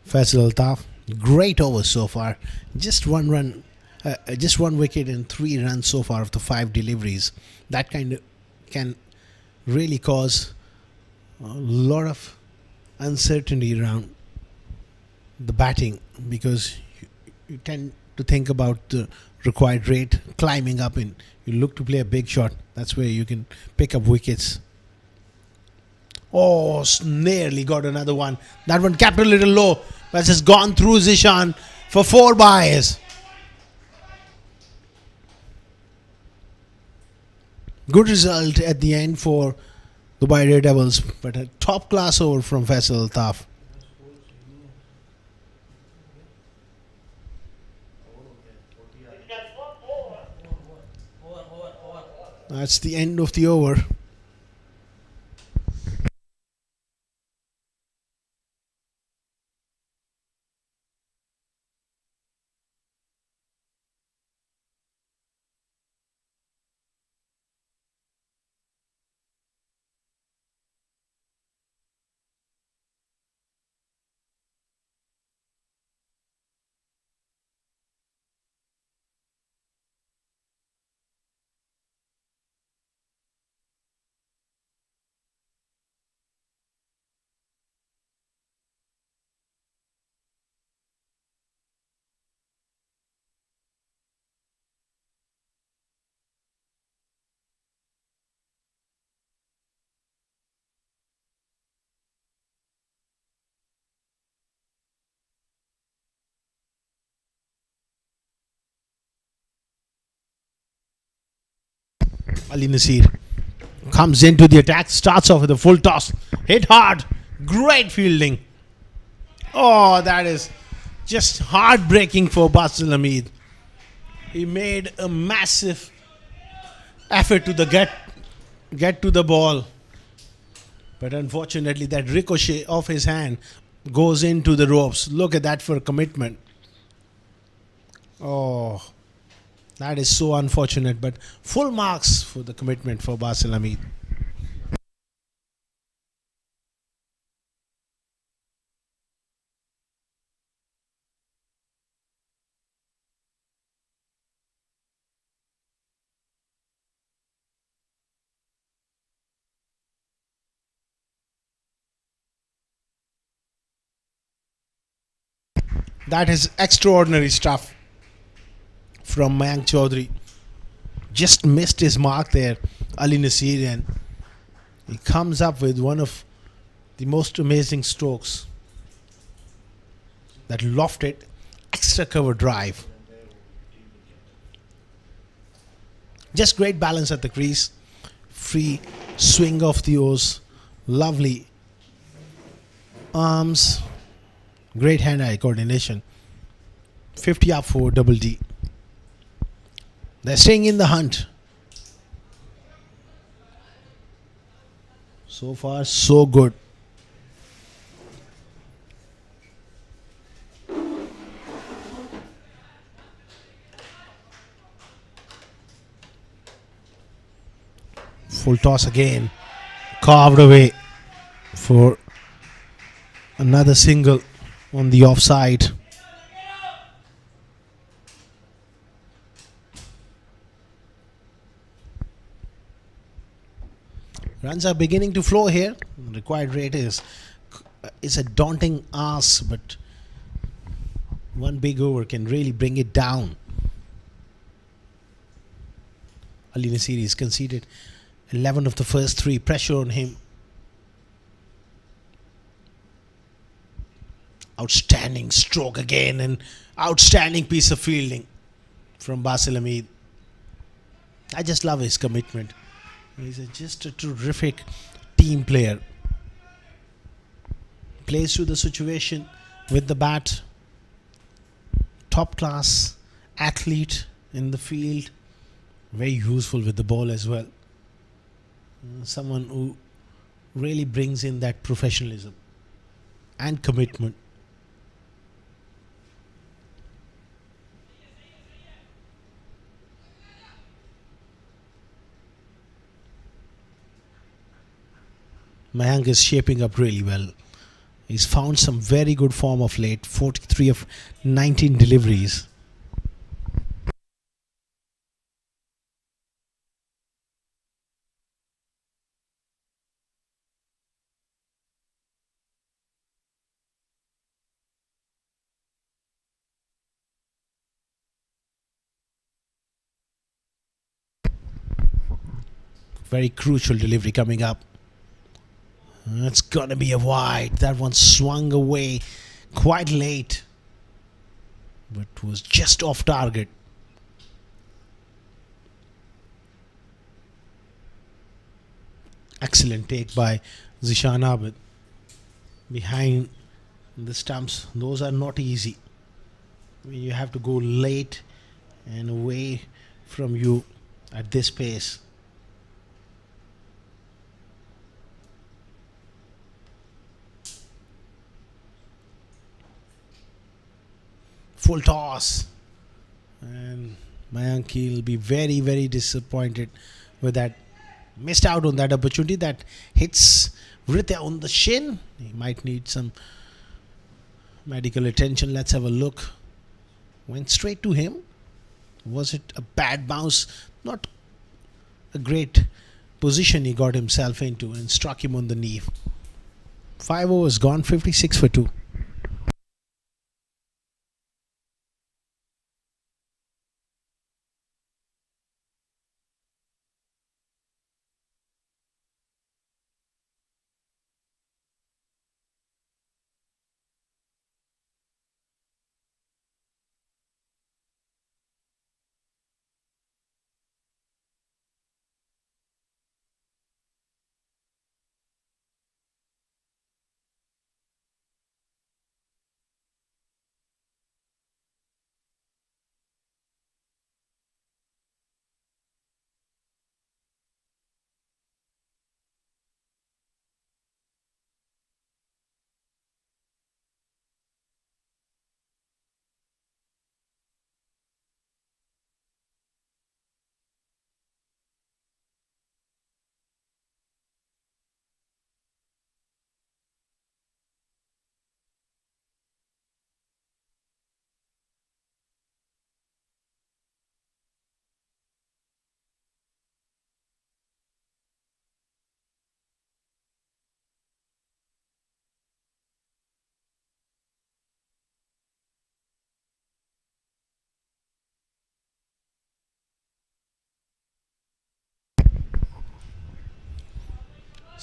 Faisal Altaf. Great overs so far. Just one run, just one wicket and 3 runs so far of the 5 deliveries. That kind of can really cause a lot of uncertainty around the batting because you tend to think about the required rate climbing up and you look to play a big shot. That's where you can pick up wickets. Oh, nearly got another one. That one kept a little low, but has gone through Zishan for 4 byes. Good result at the end for the Daredevils, but a top class over from Faisal Altaf. That's the end of the over. Ali Nasir comes into the attack, starts off with a full toss, hit hard, great fielding. Oh, that is just heartbreaking for Basil Hamid. He made a massive effort to the get to the ball, but unfortunately that ricochet off his hand goes into the ropes. Look at that for commitment. Oh, that is so unfortunate, but full marks for the commitment for Basil Hamid. That is extraordinary stuff from Mayank Chaudhary. Just missed his mark there, Ali Nasir, and he comes up with one of the most amazing strokes. That lofted extra cover drive. Just great balance at the crease. Free swing of the O's. Lovely arms. Great hand-eye coordination. 50 up for double D. They're staying in the hunt. So far, so good. Full toss again. Carved away for another single on the offside. Runs are beginning to flow here. The required rate is a daunting ask, but one big over can really bring it down. Ali Nasiri is conceded 11 of the first 3. Pressure on him. Outstanding stroke again, and outstanding piece of fielding from Basil Hamid. I just love his commitment. He's just a terrific team player. Plays through the situation with the bat. Top class athlete in the field. Very useful with the ball as well. Someone who really brings in that professionalism and commitment. Mayank is shaping up really well. He's found some very good form of late. 43 of 19 deliveries. Very crucial delivery coming up. It's gonna be a wide. That one swung away quite late, but was just off target. Excellent take by Zishan Abid. Behind the stumps, those are not easy. I mean, you have to go late and away from you at this pace. Full toss, and Mayank will be very, very disappointed with that. Missed out on that opportunity. That hits Ritya on the shin. He might need some medical attention. Let's have a look. Went straight to him. Was it a bad bounce? Not a great position he got himself into, and struck him on the knee. 5 overs gone, 56 for 2.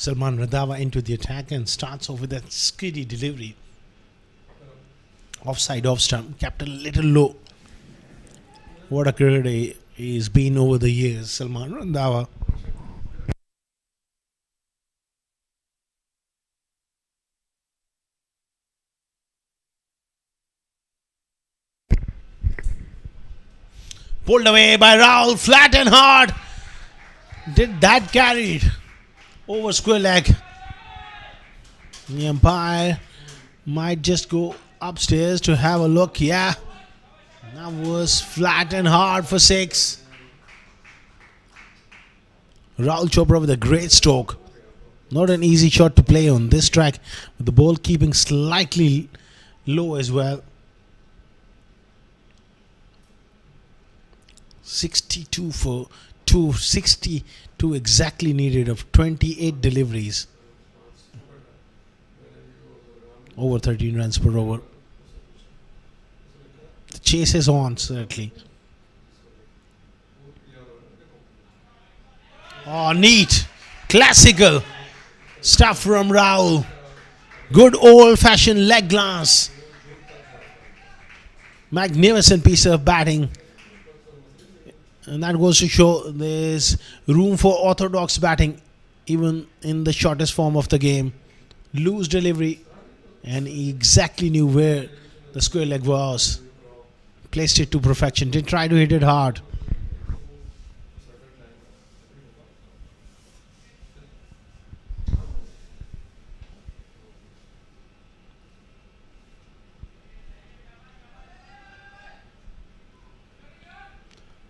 Salman Randhawa into the attack and starts off with that skiddy delivery. Offside off stump, kept a little low. What a career he's been over the years, Salman Randhawa. Pulled away by Rahul, flat and hard. Did that carry it over square leg? The umpire might just go upstairs to have a look. Yeah, that was flat and hard for 6. Rahul Chopra with a great stroke. Not an easy shot to play on this track, with the ball keeping slightly low as well. 62 for 262 exactly needed of 28 deliveries. Over 13 runs per over. The chase is on, certainly. Oh, neat. Classical stuff from Rahul. Good old-fashioned leg glance. Magnificent piece of batting. And that goes to show there's room for orthodox batting even in the shortest form of the game. Loose delivery, and he exactly knew where the square leg was. Placed it to perfection. Didn't try to hit it hard.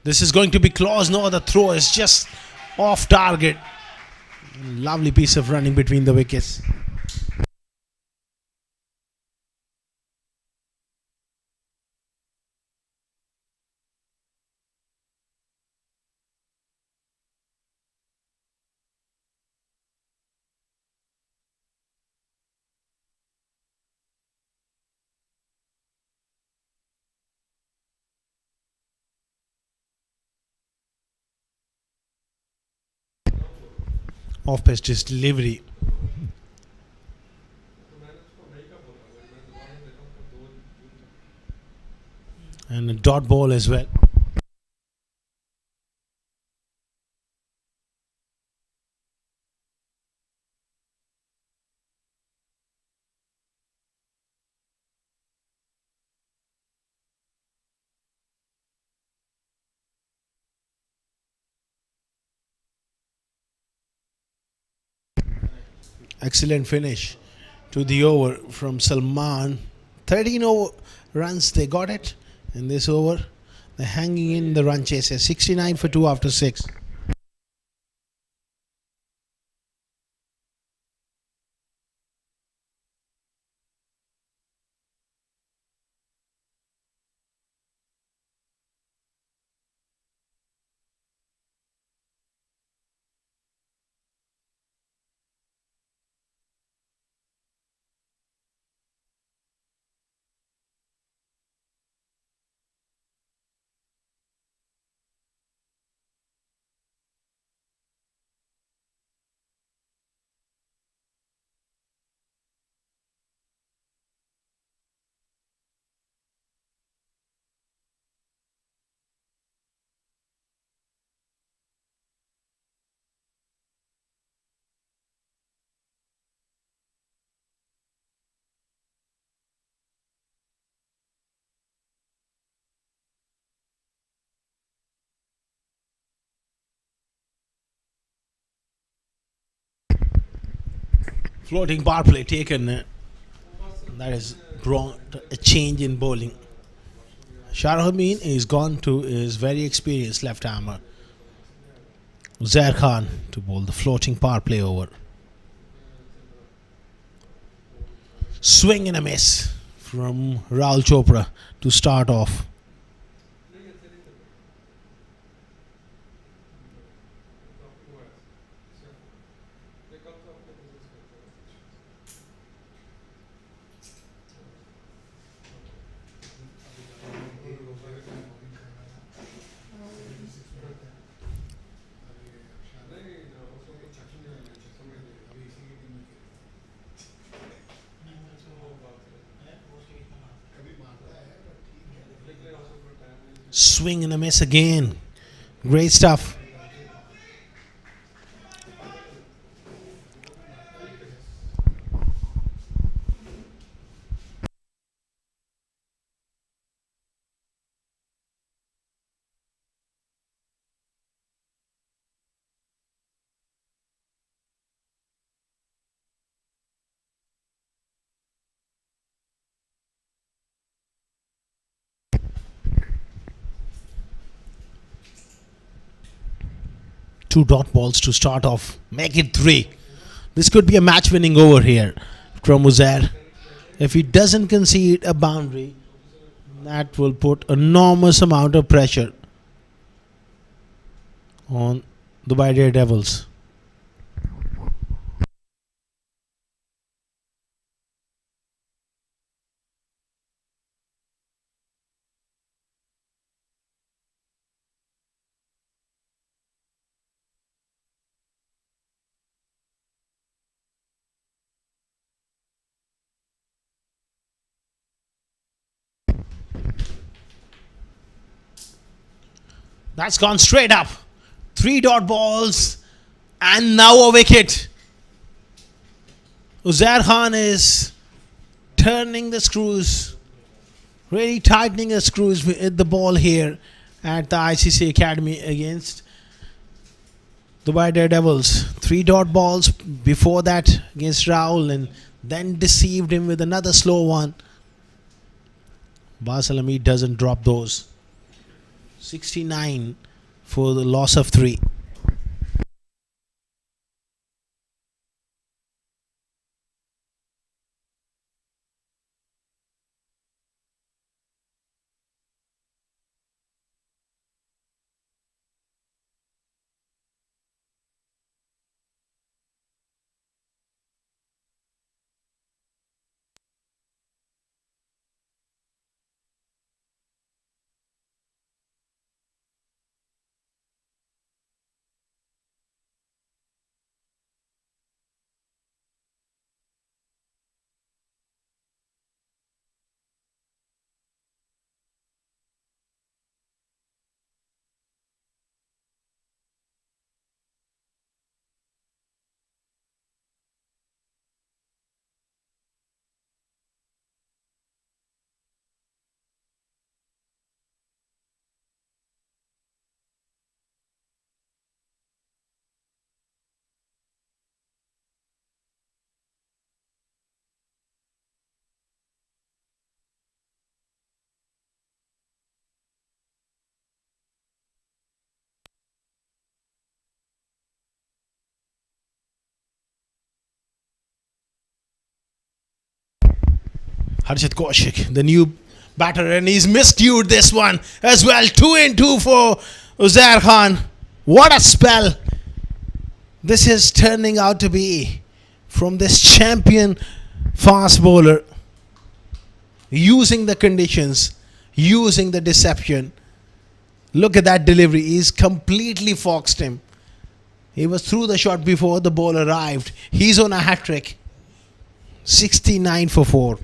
This is going to be close. No other throw is just off target. Lovely piece of running between the wickets. Off pitch delivery. And a dot ball as well. Excellent finish to the over from Salman. 13 runs they got it in this over. They're hanging in the run chases. 69 for 2 after 6. Floating power play taken. That has brought a change in bowling. Sharahameen is gone to his very experienced left hammer, Zair Khan, to bowl the floating power play over. Swing and a miss from Rahul Chopra to start off. Swing and a miss again. Great stuff. Two dot balls to start off. Make it three. This could be a match winning over here from Uzair. If he doesn't concede a boundary, that will put enormous amount of pressure on Dubai Daredevils. That's gone straight up. Three dot balls and now a wicket. Uzair Khan is turning the screws, really tightening the screws with the ball here at the ICCA Academy against Dubai Daredevils. Three dot balls before that against Rahul and then deceived him with another slow one. Basalami doesn't drop those. 69 for the loss of 3. Harshit Kaushik, the new batter, and he's miscued this one as well. 2 and 2 for Uzair Khan. What a spell this is turning out to be from this champion fast bowler. Using the conditions, using the deception. Look at that delivery. He's completely foxed him. He was through the shot before the ball arrived. He's on a hat trick. 69 for 4.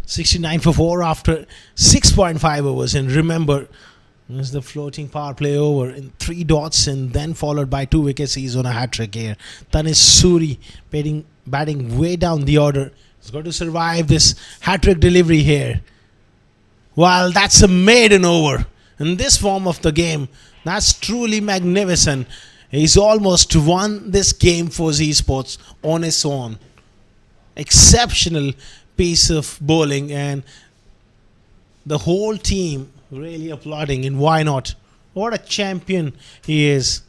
69 for 4 after 6.5 overs. And remember, there's the floating power play over in 3 dots and then followed by 2 wickets. He's on a hat trick here. Tanis Suri batting way down the order. He's got to survive this hat trick delivery here. Well, that's a maiden over in this form of the game. That's truly magnificent. He's almost won this game for Z Sports on his own. Exceptional piece of bowling and the whole team really applauding, and why not? What a champion he is.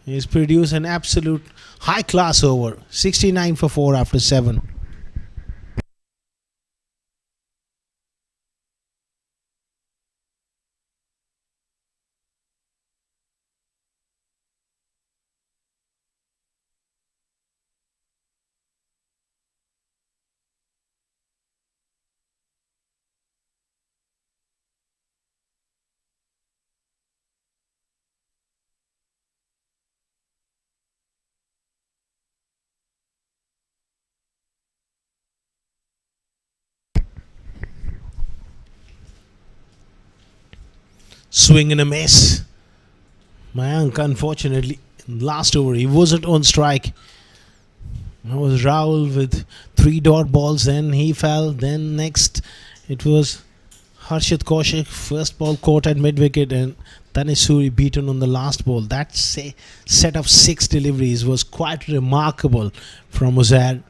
He's produced an absolute high class over. 69 for 4 after 7. Swing and a miss. Mayank, unfortunately, last over, he wasn't on strike. It was Rahul with 3 dot balls, then he fell. Then next, it was Harshit Kaushik, first ball caught at mid wicket, and Tanisuri beaten on the last ball. That set of 6 deliveries was quite remarkable from Uzair.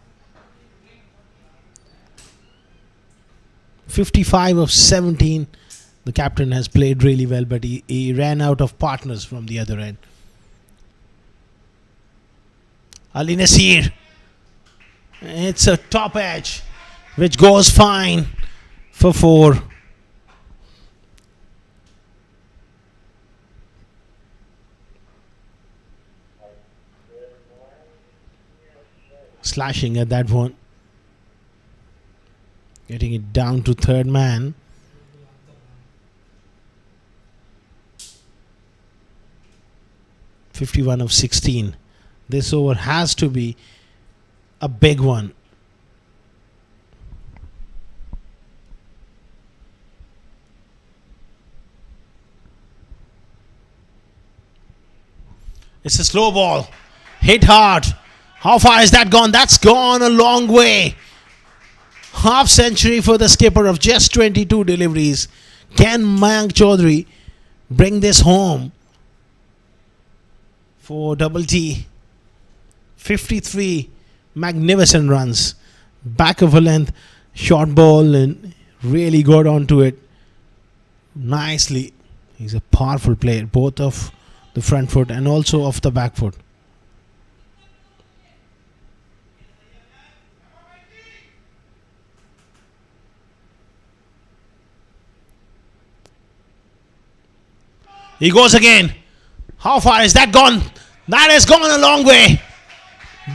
55 of 17. The captain has played really well, but he ran out of partners from the other end. Ali Nasir. It's a top edge, which goes fine for 4. Slashing at that one. Getting it down to third man. (51 of 16). This over has to be a big one. It's a slow ball. Hit hard. How far is that gone? That's gone a long way. Half century for the skipper of just 22 deliveries. Can Mayank Chaudhary bring this home for Double T? 53 magnificent runs. Back of a length, short ball, and really got onto it nicely. He's a powerful player, both of the front foot and also off the back foot. He goes again. How far is that gone? That has gone a long way.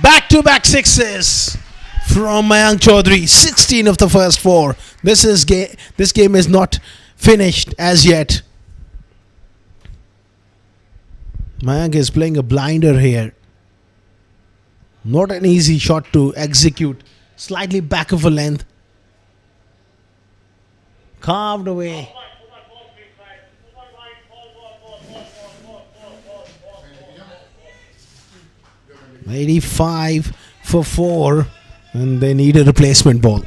Back-to-back sixes from Mayank Chaudhary. 16 of the first 4. This game is not finished as yet. Mayank is playing a blinder here. Not an easy shot to execute. Slightly back of a length. Carved away. 85 for 4, and they need a replacement ball.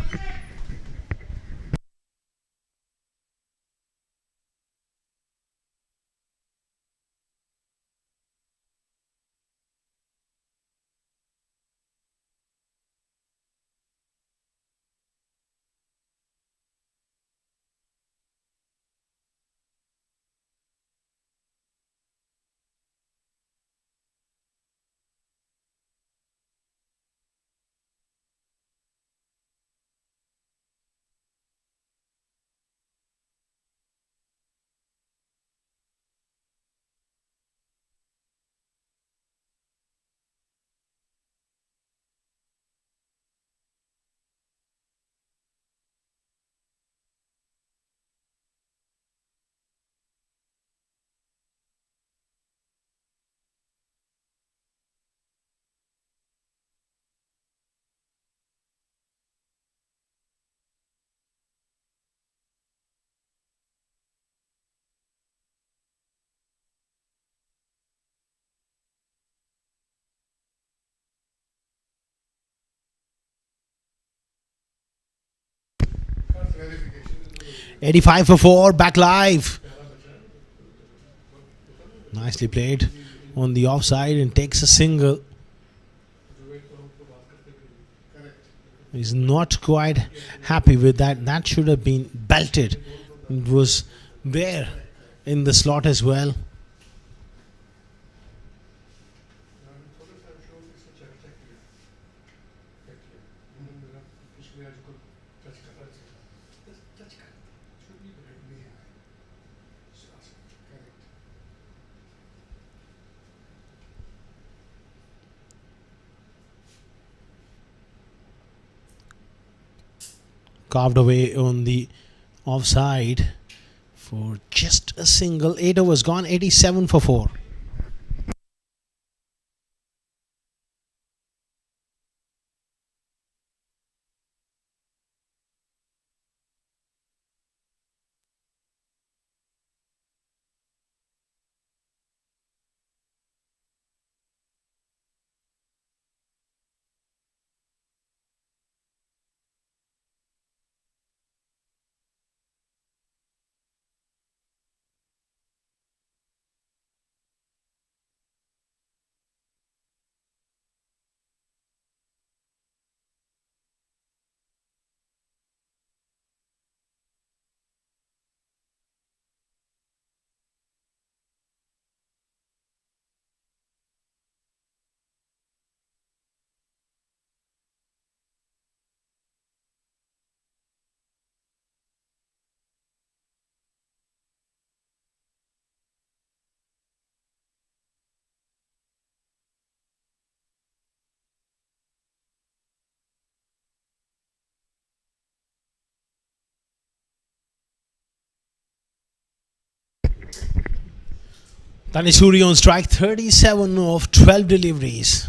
(85 for 4), back live. Nicely played on the offside and takes a single. He's not quite happy with that. That should have been belted. It was there in the slot as well. carved away on the offside for just a single. 8 overs gone, 87 for 4. Tanisuri on strike, 37 of 12 deliveries.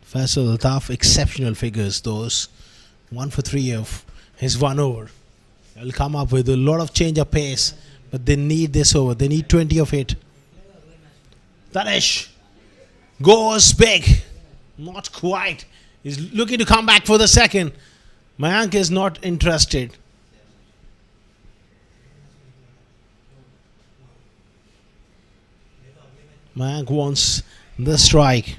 Faisal Altaf, exceptional figures those. 1 for 3 of his 1 over. They'll come up with a lot of change of pace, but they need this over. They need 20 of it. Tanesh goes big. Not quite. He's looking to come back for the second. Mayank is not interested. Mayank wants the strike.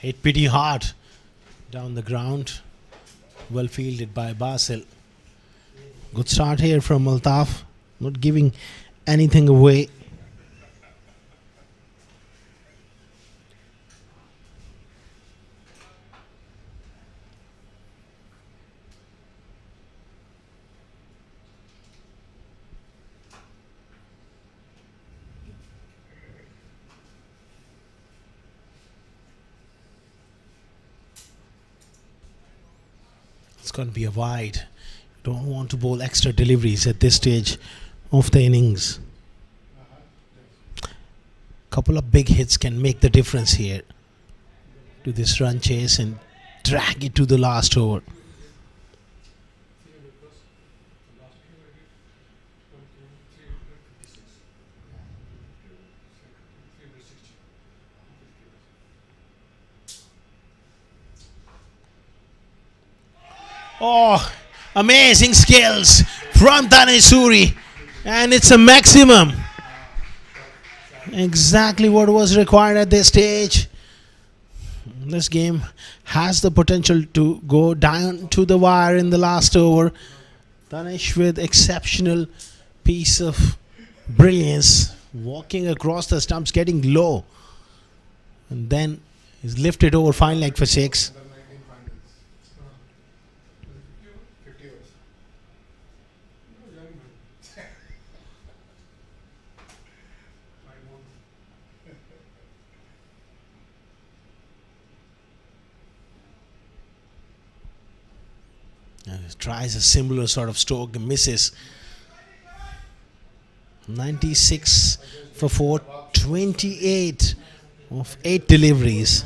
Hit pretty hard down the ground. Well fielded by Basil. Good start here from Altaf. Not giving anything away. It's going to be a wide. Don't want to bowl extra deliveries at this stage of the innings. Couple of big hits can make the difference here to this run chase and drag it to the last over. Oh, amazing skills from Tanisuri, and it's a maximum. Exactly what was required at this stage. This game has the potential to go down to the wire in the last over. Tanish with exceptional piece of brilliance, walking across the stumps, getting low, and then is lifted over fine leg for 6. Tries a similar sort of stroke, misses. 96 for 4, 28 of 8 deliveries.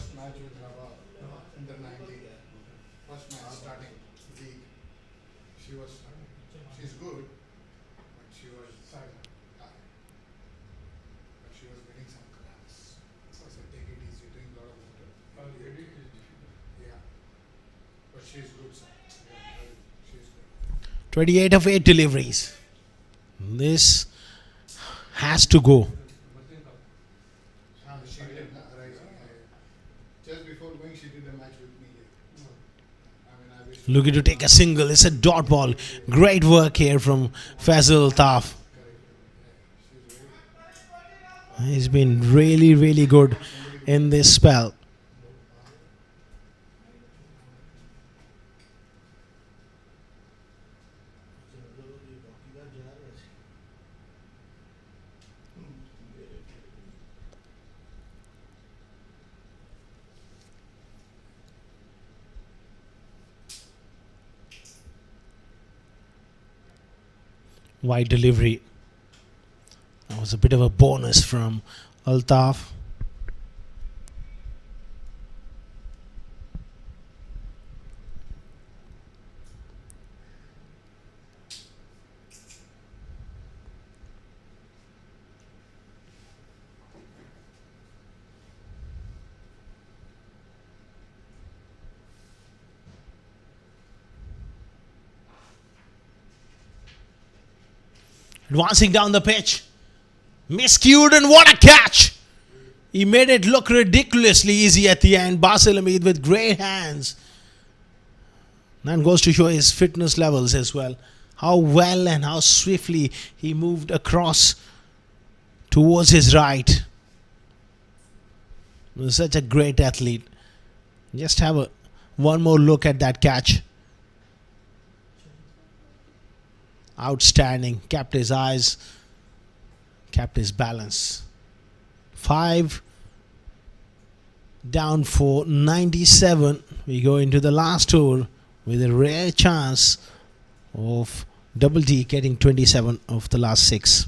She's good, sir. Yeah, she's good. 28 of 8 deliveries. This has to go. She did just before going, she did a match with me. I wish Looking to take a single. It's a dot ball. Great work here from Faisal Taf. He's been really, really good in this spell. Wide delivery. That was a bit of a bonus from Altaf. Advancing down the pitch. Miscued, and what a catch! He made it look ridiculously easy at the end. Basalamid with great hands. And goes to show his fitness levels as well. How well and how swiftly he moved across towards his right. He was such a great athlete. Just have one more look at that catch. Outstanding. Kept his eyes, kept his balance. 5 down for 97. We go into the last over with a rare chance of Double D getting 27 of the last 6.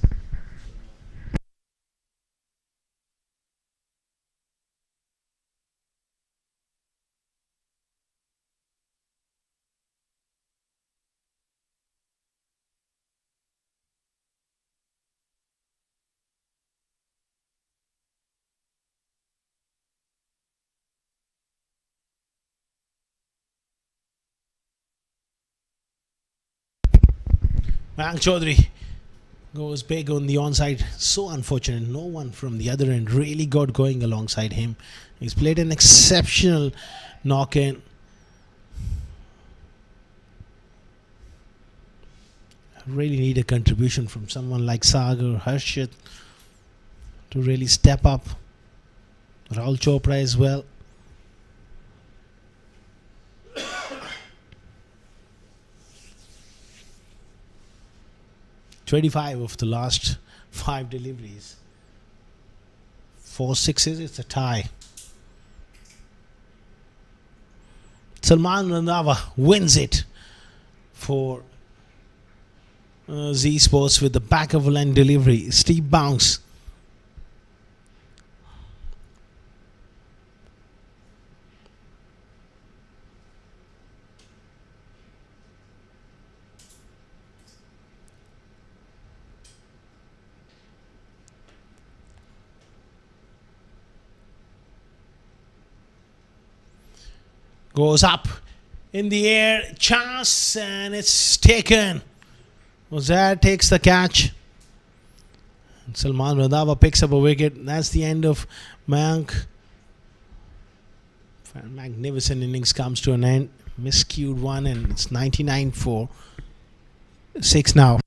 Mayank Chaudhary goes big on the onside. So unfortunate. No one from the other end really got going alongside him. He's played an exceptional knock in. Really need a contribution from someone like Sagar, Harshit to really step up. Rahul Chopra as well. "25 of the last 5 deliveries. 4 sixes, it's a tie. Salman Randhawa wins it for Z Sports with the back of a line delivery. Steep bounce. Goes up in the air, chance, and it's taken. Ozair takes the catch. Salman Randhawa picks up a wicket. That's the end of Mayank. Magnificent innings comes to an end. Miscued one, and it's 99 for 6 now.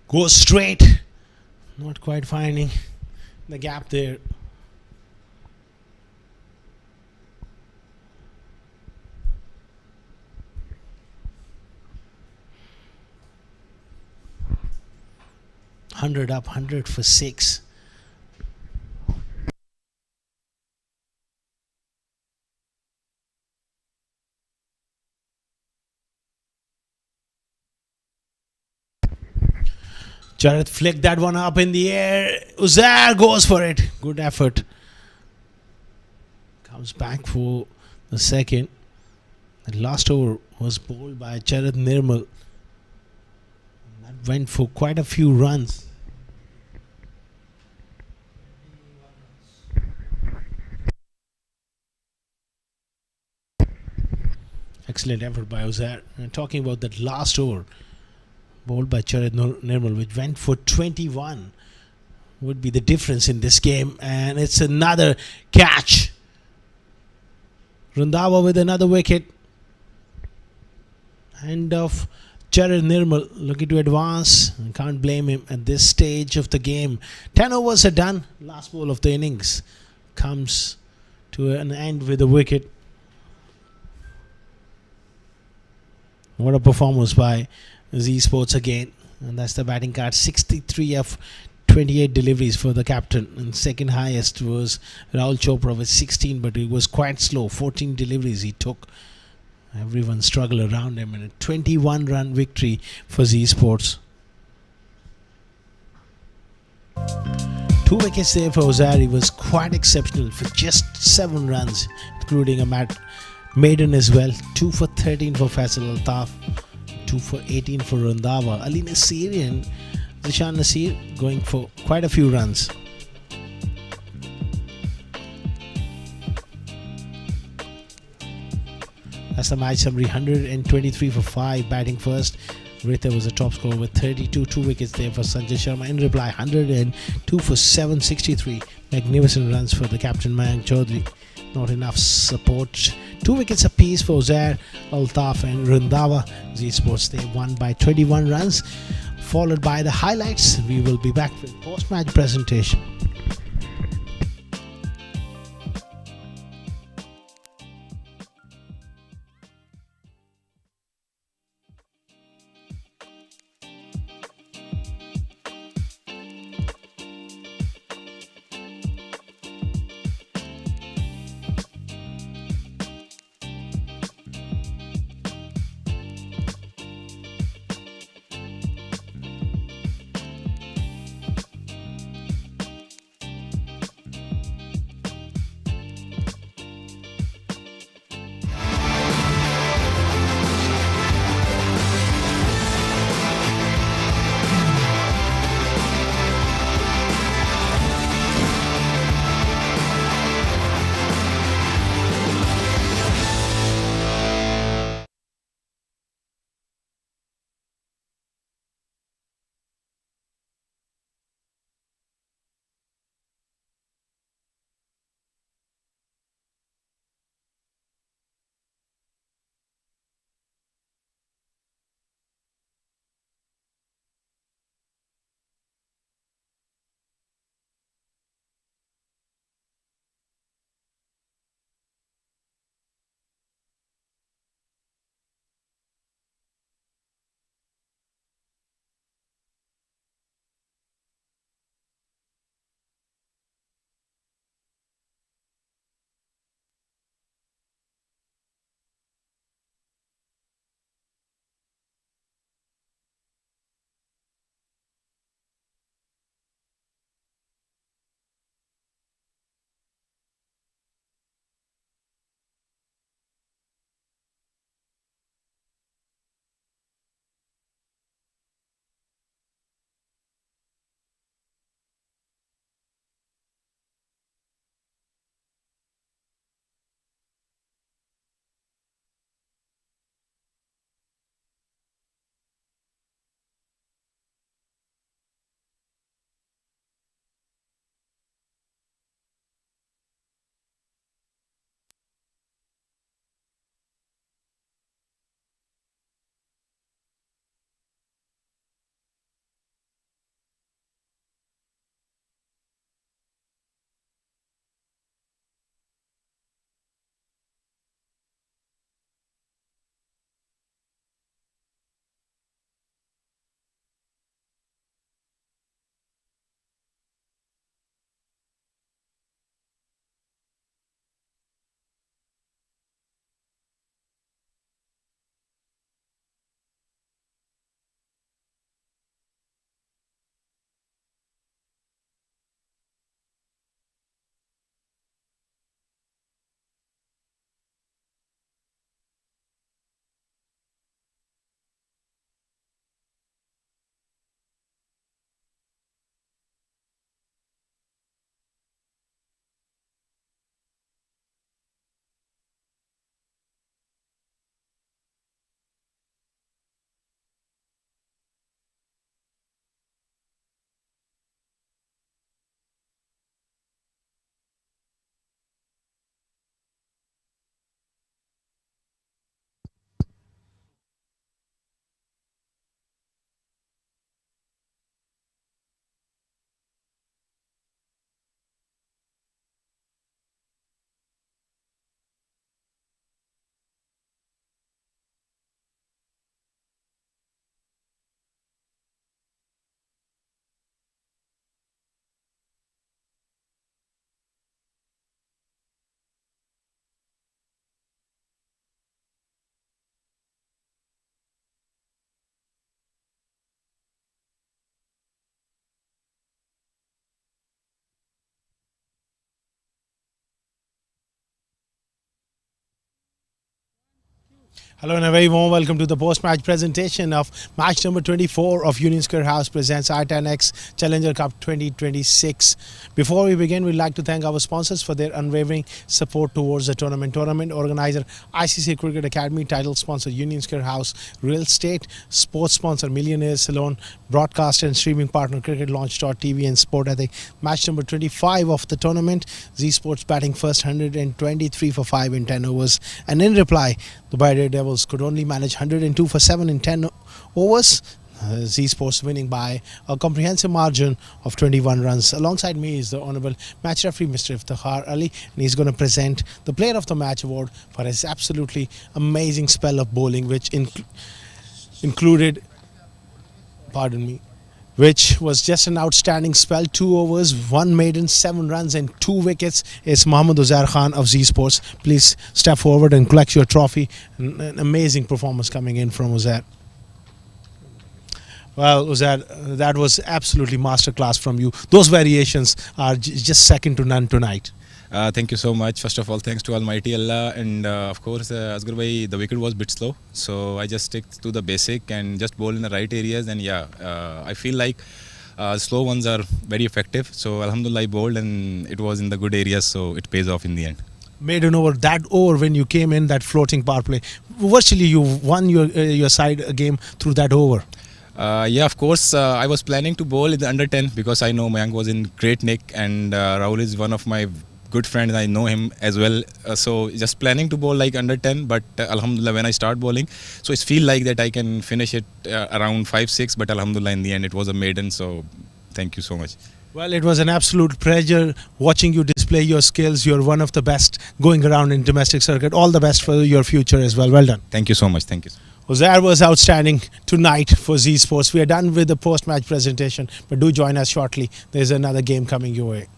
Goes straight. Not quite finding the gap there. Hundred up, 100 for 6. Jared flicked that one up in the air. Uzair goes for it. Good effort. Comes back for the second. The last over was bowled by Jared Nirmal. That went for quite a few runs. Excellent effort by Uzair. And talking about that last over, bowled by Jared Nirmal, which went for 21, would be the difference in this game. And it's another catch. Randhawa with another wicket. End of Jared Nirmal looking to advance. Can't blame him at this stage of the game. 10 overs are done. Last ball of the innings comes to an end with a wicket. What a performance by Z Sports again. And that's the batting card. 63 of 28 deliveries for the captain. And second highest was Rahul Chopra with 16, but he was quite slow. 14 deliveries he took. Everyone struggled around him. And a 21-run victory for Z Sports. 2 wickets there for Uzair. He was quite exceptional for just 7 runs, including a maiden as well. 2 for 13 for Faisal Altaf, 2 for 18 for Randhawa. Ali Nasir and Zishan Nasir going for quite a few runs. That's the match summary. 123 for 5 batting first. Rita was the top scorer with 32. 2 wickets there for Sanjay Sharma. In reply, 102 for 763. Magnificent runs for the captain Mayank Chaudhary. Not enough support. 2 wickets apiece for Uzair, Altaf and Randhawa. Z Sports, they won by 21 runs. Followed by the highlights. We will be back with post-match presentation. Hello and a very warm welcome to the post-match presentation of match number 24 of Union Square House presents i10X Challenger Cup 2026. Before we begin, we'd like to thank our sponsors for their unwavering support towards the tournament. Tournament organizer ICCA Cricket Academy, title sponsor Union Square House Real Estate, sports sponsor Millionaires Salon, broadcaster and streaming partner Cricket Launch.tv and Sport Ethic. Match number 25 of the tournament, Z Sports batting first, 123 for 5 in 10 overs, and in reply the Daredevils could only manage 102 for 7 in 10 overs. Z Sports winning by a comprehensive margin of 21 runs. Alongside me is the Honourable Match Referee Mr. Iftikhar Ali, and he's going to present the Player of the Match award for his absolutely amazing spell of bowling, which included, which was just an outstanding spell. 2 overs, 1 maiden, 7 runs and 2 wickets. It's Mohammad Uzair Khan of Z Sports. Please step forward and collect your trophy. An amazing performance coming in from Uzair. Well, Uzair, that was absolutely masterclass from you. Those variations are just second to none tonight. Thank you so much. First of all, thanks to Almighty Allah, and of course, Asghar bhai, the wicket was a bit slow, so I just stick to the basic and just bowl in the right areas. And yeah, I feel like slow ones are very effective. So Alhamdulillah, I bowled and it was in the good areas, so it pays off in the end. Maiden over, that over when you came in, that floating power play, virtually you won your side a game through that over. Yeah, of course, I was planning to bowl in the under 10 because I know Mayank was in great nick, and Rahul is one of my good friends. I know him as well, so just planning to bowl like under 10, but Alhamdulillah, when I start bowling, so it's feel like that I can finish it around 5-6, but Alhamdulillah, in the end it was a maiden, so thank you so much. Well, it was an absolute pleasure watching you display your skills. You're one of the best going around in domestic circuit. All the best for your future as well. Well done. Thank you so much. Thank you. Uzair was outstanding tonight for Z Sports. We are done with the post-match presentation, but do join us shortly. There's another game coming your way.